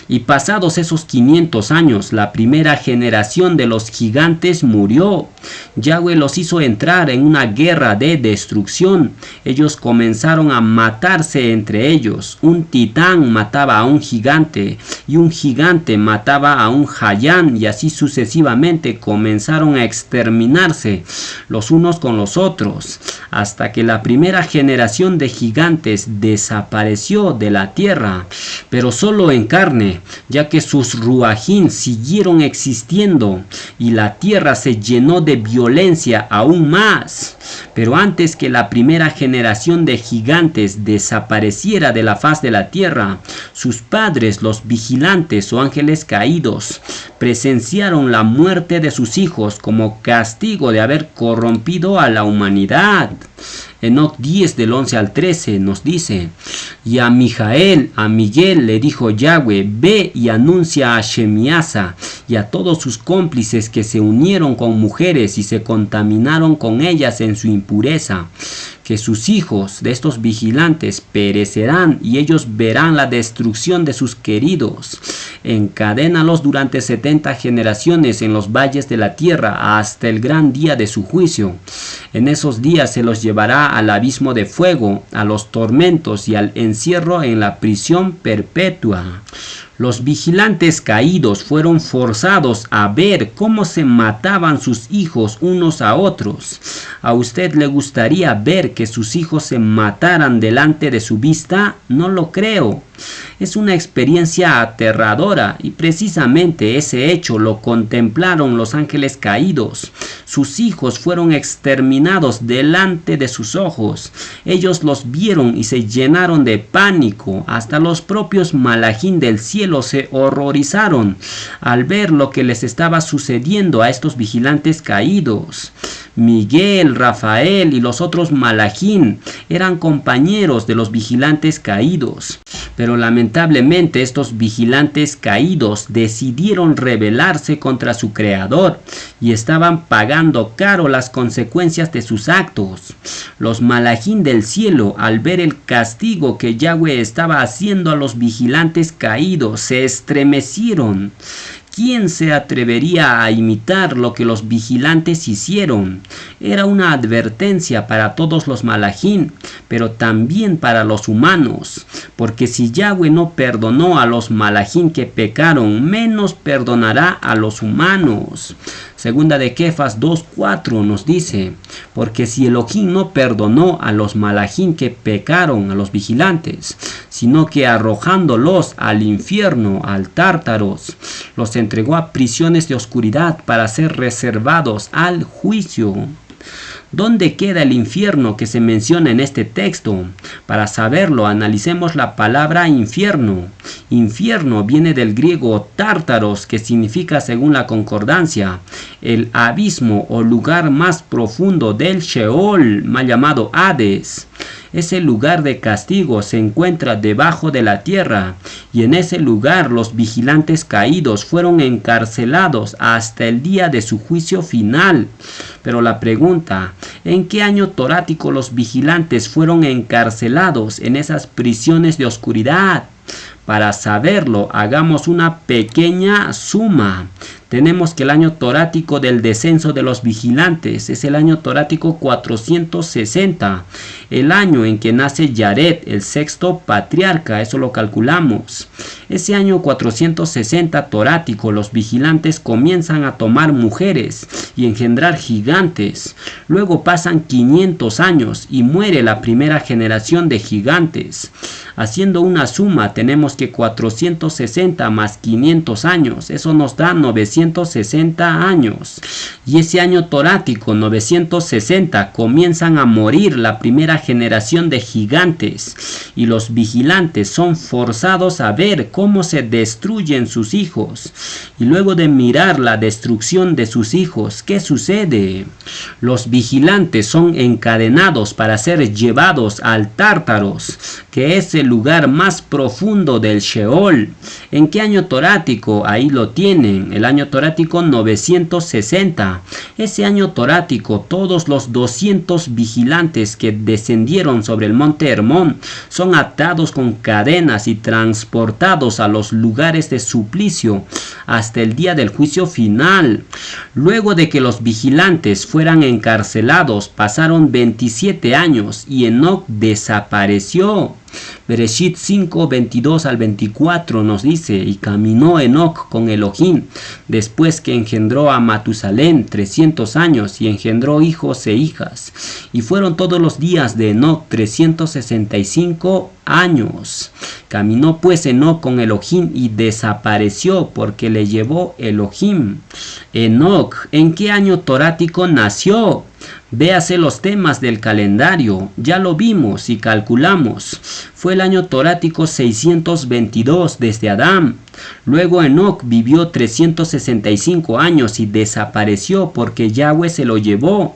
Y pasados esos 500 años, la primera generación de los gigantes murió. Yahweh los hizo entrar en una guerra de destrucción. Ellos comenzaron a matarse entre ellos. Un titán mataba a un gigante y un gigante mataba a un Hayán, y así sucesivamente comenzaron a exterminarse los unos con los otros, hasta que la primera generación de gigantes desapareció de la tierra, pero solo en carne, ya que sus ruajín siguieron existiendo y la tierra se llenó de violencia aún más. Pero antes que la primera generación de gigantes desapareciera de la faz de la tierra, sus padres, los vigilantes o ángeles caídos, presenciaron la muerte de sus hijos como castigo de haber corrompido a la humanidad. Enoc 10 del 11 al 13 nos dice: y a Mijael, a Miguel le dijo Yahweh: ve y anuncia a Shemiasa y a todos sus cómplices que se unieron con mujeres y se contaminaron con ellas en su impureza, que sus hijos de estos vigilantes perecerán y ellos verán la destrucción de sus queridos. Encadénalos durante 70 generaciones en los valles de la tierra hasta el gran día de su juicio. En esos días se los llevará al abismo de fuego, a los tormentos y al encierro en la prisión perpetua. Los vigilantes caídos fueron forzados a ver cómo se mataban sus hijos unos a otros. ¿A usted le gustaría ver que sus hijos se mataran delante de su vista? No lo creo. Es una experiencia aterradora y precisamente ese hecho lo contemplaron los ángeles caídos. Sus hijos fueron exterminados delante de sus ojos. Ellos los vieron y se llenaron de pánico. Hasta los propios malajín del cielo se horrorizaron al ver lo que les estaba sucediendo a estos vigilantes caídos. Miguel, Rafael y los otros malajín eran compañeros de los vigilantes caídos. Pero lamentablemente estos vigilantes caídos decidieron rebelarse contra su creador y estaban pagando caro las consecuencias de sus actos. Los malajín del cielo, al ver el castigo que Yahweh estaba haciendo a los vigilantes caídos, se estremecieron. ¿Quién se atrevería a imitar lo que los vigilantes hicieron? Era una advertencia para todos los malajín, pero también para los humanos, porque si Yahweh no perdonó a los malajín que pecaron, menos perdonará a los humanos. Segunda de Kefas 2:4 nos dice: porque si Elohim no perdonó a los malajín que pecaron, a los vigilantes, sino que arrojándolos al infierno, al Tártaros, los entregó a prisiones de oscuridad para ser reservados al juicio. ¿Dónde queda el infierno que se menciona en este texto? Para saberlo, analicemos la palabra infierno. Infierno viene del griego tártaros, que significa, según la concordancia, el abismo o lugar más profundo del Sheol, mal llamado Hades. Ese lugar de castigo se encuentra debajo de la tierra, y en ese lugar los vigilantes caídos fueron encarcelados hasta el día de su juicio final. Pero la pregunta, ¿en qué año torático los vigilantes fueron encarcelados en esas prisiones de oscuridad? Para saberlo, hagamos una pequeña suma. Tenemos que el año torático del descenso de los vigilantes es el año torático 460, el año en que nace Yared, el sexto patriarca, eso lo calculamos. Ese año 460 torático, los vigilantes comienzan a tomar mujeres y engendrar gigantes. Luego pasan 500 años y muere la primera generación de gigantes. Haciendo una suma, tenemos que 460 más 500 años, eso nos da 960 años. Y ese año torático 960 comienzan a morir la primera generación de gigantes, y los vigilantes son forzados a ver cómo se destruyen sus hijos. Y luego de mirar la destrucción de sus hijos, ¿qué sucede? Los vigilantes son encadenados para ser llevados al Tártaros, que es el lugar más profundo del Sheol. ¿En qué año torático? Ahí lo tienen, el año torático 960. Ese año torático, todos los 200 vigilantes que descendieron sobre el monte Hermón son atados con cadenas y transportados a los lugares de suplicio hasta el día del juicio final. Luego de que los vigilantes fueran encarcelados, pasaron 27 años y Enoc desapareció. Bereshit 5, 22 al 24 nos dice: y caminó Enoc con Elohim, después que engendró a Matusalén 300 años, y engendró hijos e hijas. Y fueron todos los días de Enoc 365 años. Caminó pues Enoc con Elohim y desapareció, porque le llevó Elohim. Enoc, ¿en qué año torático nació? Véase los temas del calendario, ya lo vimos y calculamos. Fue el año torático 622 desde Adán. Luego Enoc vivió 365 años y desapareció porque Yahweh se lo llevó.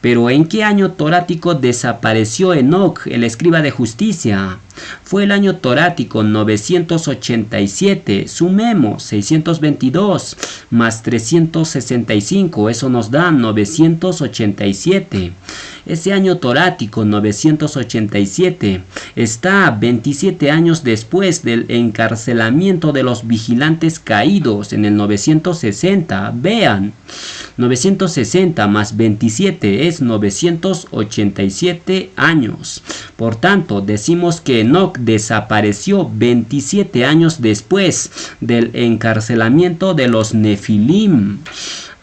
Pero ¿en qué año torático desapareció Enoc, el escriba de justicia? Fue el año torático 987. Sumemos 622 más 365, eso nos da 987. Ese año torático 987 está 27 años después del encarcelamiento de los vigilantes caídos en el 960. Vean, 960 más 27 es 987 años. Por tanto, decimos que Enoc desapareció 27 años después del encarcelamiento de los Nefilim.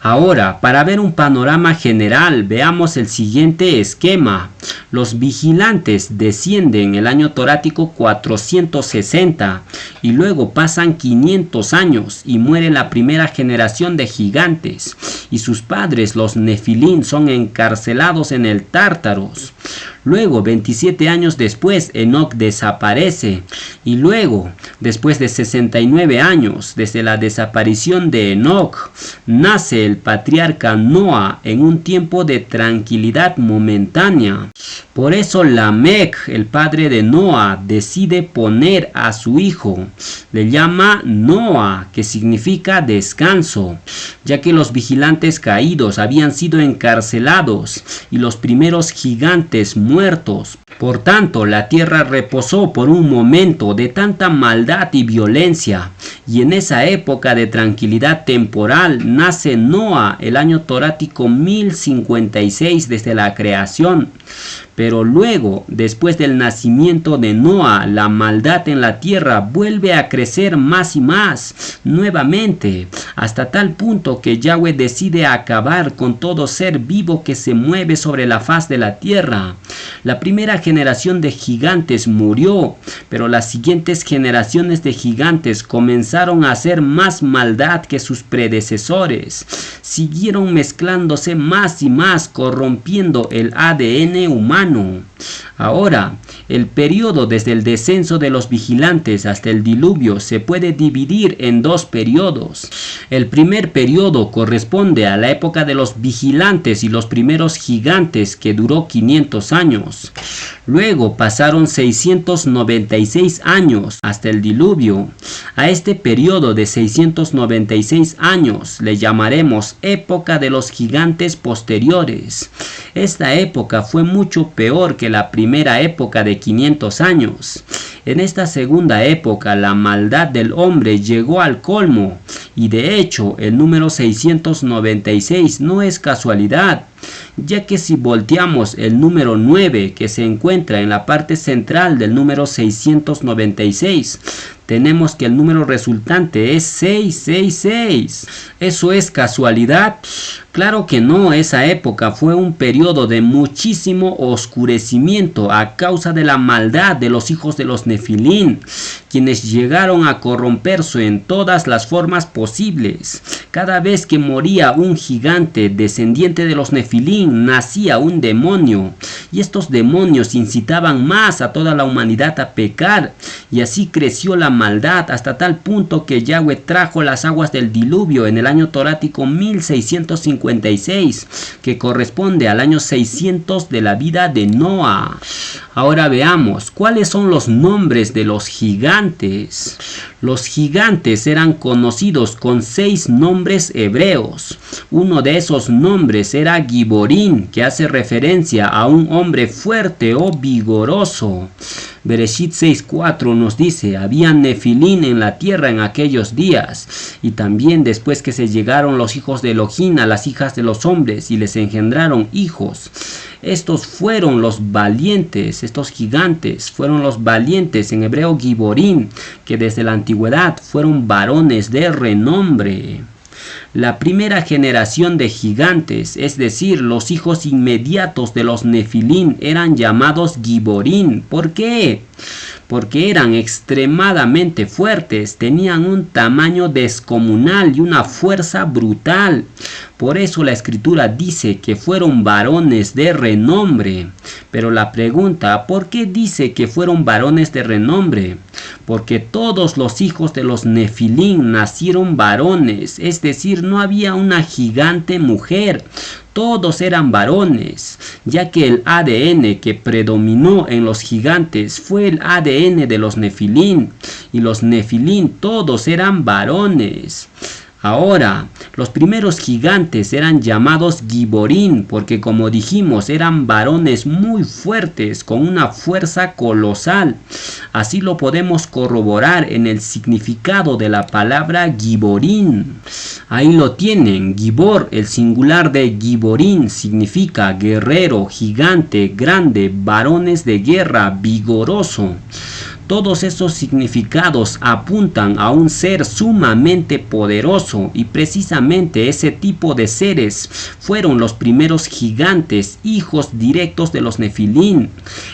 Ahora, para ver un panorama general, veamos el siguiente esquema. Los vigilantes descienden el año torático 460 y luego pasan 500 años y muere la primera generación de gigantes, y sus padres, los Nefilim, son encarcelados en el Tártaros. Luego, 27 años después, Enoc desaparece. Y luego, después de 69 años desde la desaparición de Enoc, nace el patriarca Noa en un tiempo de tranquilidad momentánea. Por eso Lamec, el padre de Noa, decide poner a su hijo. Le llama Noa, que significa descanso, ya que los vigilantes caídos habían sido encarcelados y los primeros gigantes muertos. Por tanto, la tierra reposó por un momento de tanta maldad y violencia, y en esa época de tranquilidad temporal nace Noa, el año torático 1056 desde la creación. Pero luego, después del nacimiento de Noa, la maldad en la tierra vuelve a crecer más y más, nuevamente, hasta tal punto que Yahweh decide acabar con todo ser vivo que se mueve sobre la faz de la tierra. La primera generación de gigantes murió, pero las siguientes generaciones de gigantes comenzaron a hacer más maldad que sus predecesores. Siguieron mezclándose más y más, corrompiendo el ADN humano. Ahora, el periodo desde el descenso de los vigilantes hasta el diluvio se puede dividir en dos periodos. El primer periodo corresponde a la época de los vigilantes y los primeros gigantes, que duró 500 años. Luego pasaron 696 años hasta el diluvio. A este periodo de 696 años le llamaremos época de los gigantes posteriores. Esta época fue mucho peor que la primera época de 500 años. En esta segunda época la maldad del hombre llegó al colmo, y de hecho el número 696 no es casualidad, ya que si volteamos el número 9 que se encuentra en la parte central del número 696, tenemos que el número resultante es 666. ¿Eso es casualidad? Claro que no. Esa época fue un periodo de muchísimo oscurecimiento a causa de la maldad de los hijos de los Nefilín, quienes llegaron a corromperse en todas las formas posibles. Cada vez que moría un gigante descendiente de los Nefilín, nacía un demonio, y estos demonios incitaban más a toda la humanidad a pecar, y así creció la maldad hasta tal punto que Yahweh trajo las aguas del diluvio en el año torático 1656, que corresponde al año 600 de la vida de Noa. Ahora veamos, ¿cuáles son los nombres de los gigantes? Los gigantes eran conocidos con 6 nombres hebreos. Uno de esos nombres era Giborín, que hace referencia a un hombre fuerte o vigoroso. Bereshit 6:4 nos dice: había nefilín en la tierra en aquellos días, y también después que se llegaron los hijos de Elohim a las hijas de los hombres y les engendraron hijos. Estos fueron los valientes, estos gigantes fueron los valientes, en hebreo Giborín, que desde la antigüedad fueron varones de renombre. La primera generación de gigantes, es decir, los hijos inmediatos de los Nefilín, eran llamados Giborín. ¿Por qué? Porque eran extremadamente fuertes, tenían un tamaño descomunal y una fuerza brutal. Por eso la escritura dice que fueron varones de renombre. Pero la pregunta, ¿por qué dice que fueron varones de renombre? Porque todos los hijos de los Nefilín nacieron varones, es decir, no había una gigante mujer. Todos eran varones, ya que el ADN que predominó en los gigantes fue el ADN de los Nefilín, y los Nefilín todos eran varones. Ahora, los primeros gigantes eran llamados Giborín porque, como dijimos, eran varones muy fuertes con una fuerza colosal. Así lo podemos corroborar en el significado de la palabra Giborín. Ahí lo tienen. Gibor, el singular de Giborín, significa guerrero, gigante, grande, varones de guerra, vigoroso. Todos esos significados apuntan a un ser sumamente poderoso, y precisamente ese tipo de seres fueron los primeros gigantes, hijos directos de los Nefilín.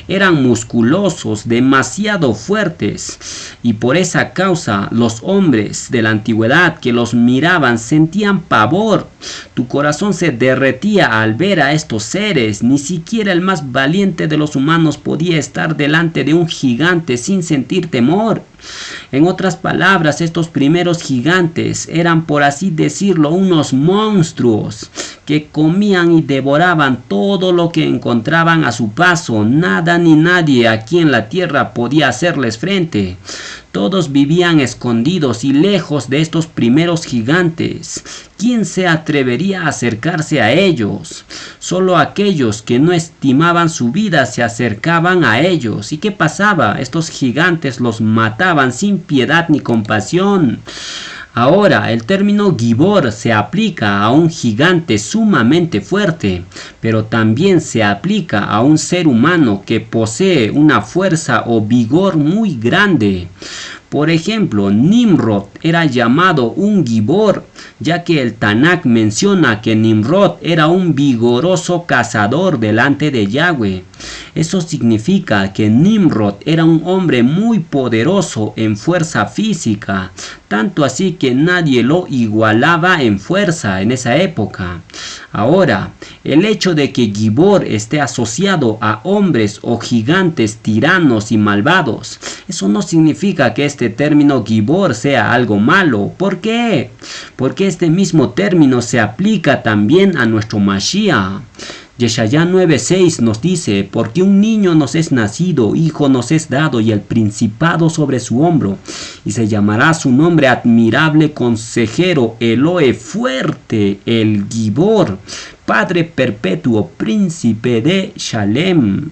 Eran musculosos, demasiado fuertes, y por esa causa los hombres de la antigüedad que los miraban sentían pavor. Tu corazón se derretía al ver a estos seres. Ni siquiera el más valiente de los humanos podía estar delante de un gigante sin sentir temor. En otras palabras, estos primeros gigantes eran, por así decirlo, unos monstruos que comían y devoraban todo lo que encontraban a su paso. Nada ni nadie aquí en la tierra podía hacerles frente. Todos vivían escondidos y lejos de estos primeros gigantes. ¿Quién se atrevería a acercarse a ellos? Solo aquellos que no estimaban su vida se acercaban a ellos. ¿Y qué pasaba? Estos gigantes los mataban sin piedad ni compasión. Ahora, el término Gibor se aplica a un gigante sumamente fuerte, pero también se aplica a un ser humano que posee una fuerza o vigor muy grande. Por ejemplo, Nimrod era llamado un Gibor, ya que el Tanakh menciona que Nimrod era un vigoroso cazador delante de Yahweh. Eso significa que Nimrod era un hombre muy poderoso en fuerza física, tanto así que nadie lo igualaba en fuerza en esa época. Ahora, el hecho de que Gibor esté asociado a hombres o gigantes tiranos y malvados, eso no significa que este término Gibor sea algo malo. ¿Por qué? Porque este mismo término se aplica también a nuestro Mashiach. Yeshaya 9:6 nos dice, porque un niño nos es nacido, hijo nos es dado y el principado sobre su hombro, y se llamará su nombre admirable consejero, Elohe fuerte, el Gibor, Padre perpetuo, príncipe de Shalem.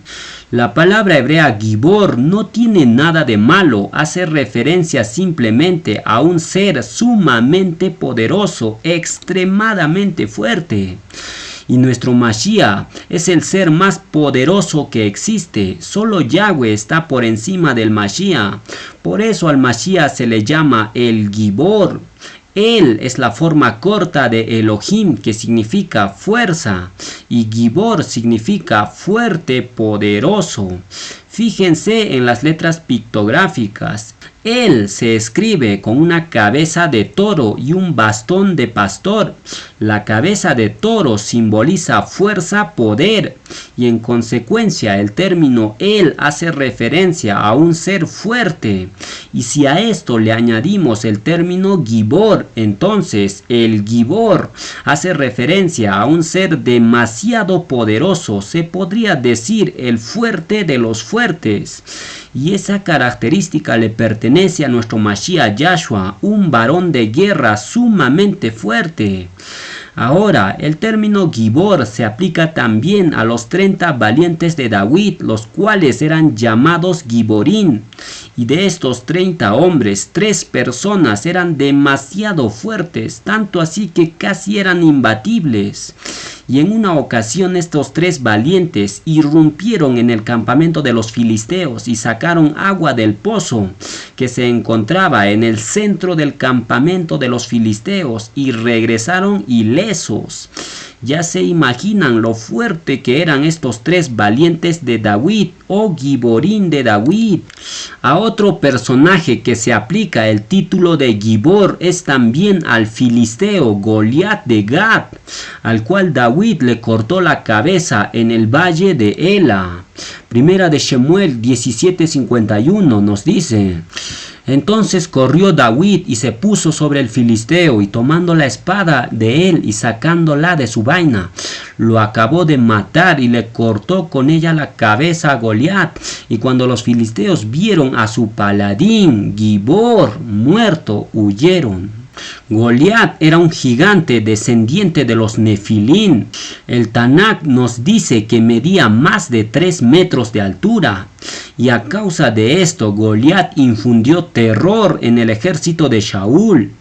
La palabra hebrea Gibor no tiene nada de malo, hace referencia simplemente a un ser sumamente poderoso, extremadamente fuerte. Y nuestro Mashiach es el ser más poderoso que existe. Solo Yahweh está por encima del Mashiach. Por eso al Mashiach se le llama el Gibor. Él es la forma corta de Elohim, que significa fuerza. Y Gibor significa fuerte, poderoso. Fíjense en las letras pictográficas. Él se escribe con una cabeza de toro y un bastón de pastor. La cabeza de toro simboliza fuerza, poder, y en consecuencia el término él hace referencia a un ser fuerte. Y si a esto le añadimos el término Gibor, entonces el Gibor hace referencia a un ser demasiado poderoso. Se podría decir el fuerte de los fuertes. Y esa característica le pertenece a nuestro Mashiach Yahshua, un varón de guerra sumamente fuerte. Ahora, el término Gibor se aplica también a los 30 valientes de David, los cuales eran llamados Giborín. Y de estos 30 hombres, 3 personas eran demasiado fuertes, tanto así que casi eran imbatibles. Y en una ocasión estos 3 valientes irrumpieron en el campamento de los filisteos y sacaron agua del pozo que se encontraba en el centro del campamento de los filisteos y regresaron ilesos. Ya se imaginan lo fuerte que eran estos 3 valientes de David, o Giborín de David. A otro personaje que se aplica el título de Gibor es también al filisteo Goliat de Gat, al cual David le cortó la cabeza en el valle de Ela. Primera de Shemuel 17:51 nos dice: entonces corrió David y se puso sobre el filisteo, y tomando la espada de él y sacándola de su vaina, lo acabó de matar y le cortó con ella la cabeza a Goliat. Y cuando los filisteos vieron a su paladín Gibor muerto, huyeron. Goliat era un gigante descendiente de los Nefilín. El Tanakh nos dice que medía más de 3 metros de altura. Y a causa de esto, Goliat infundió terror en el ejército de Shaul.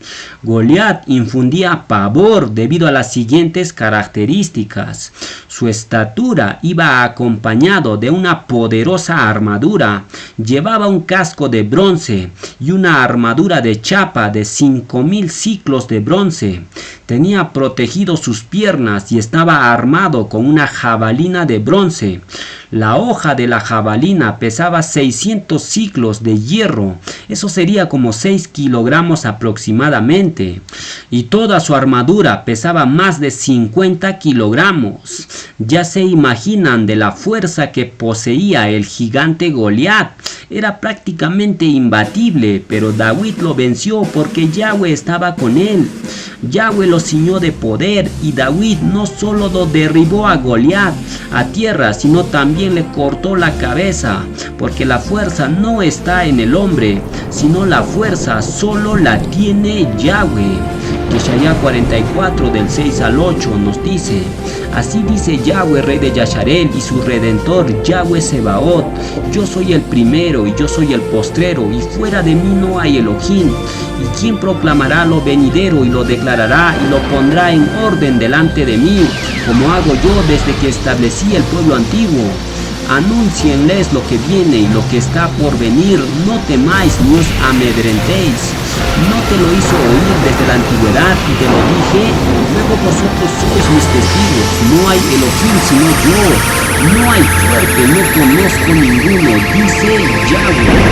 Goliat infundía pavor debido a las siguientes características. Su estatura iba acompañado de una poderosa armadura. Llevaba un casco de bronce y una armadura de chapa de 5000 ciclos de bronce. Tenía protegido sus piernas y estaba armado con una jabalina de bronce. La hoja de la jabalina pesaba 600 ciclos de hierro. Eso sería como 6 kilogramos aproximadamente. Y toda su armadura pesaba más de 50 kilogramos. Ya se imaginan de la fuerza que poseía el gigante Goliat. Era prácticamente imbatible, pero David lo venció porque Yahweh estaba con él. Yahweh lo ciñó de poder, y David no solo lo derribó a Goliat a tierra, sino también le cortó la cabeza, porque la fuerza no está en el hombre, sino la fuerza solo la tiene Yahweh. Yeshaya 44 del 6 al 8 nos dice: así dice Yahweh, rey de Yasharel, y su redentor Yahweh Sebaot: Yo soy el primero y yo soy el postrero, y fuera de mí no hay Elohim. ¿Y quién proclamará lo venidero y lo declarará y lo pondrá en orden delante de mí, como hago yo desde que establecí el pueblo antiguo? Anúncienles lo que viene y lo que está por venir, no temáis ni os amedrentéis. ¿No te lo hizo oír desde la antigüedad y te lo dije? Luego vosotros sois mis testigos, no hay Elohim sino yo, no hay fuerte, no conozco ninguno, dice Yahweh.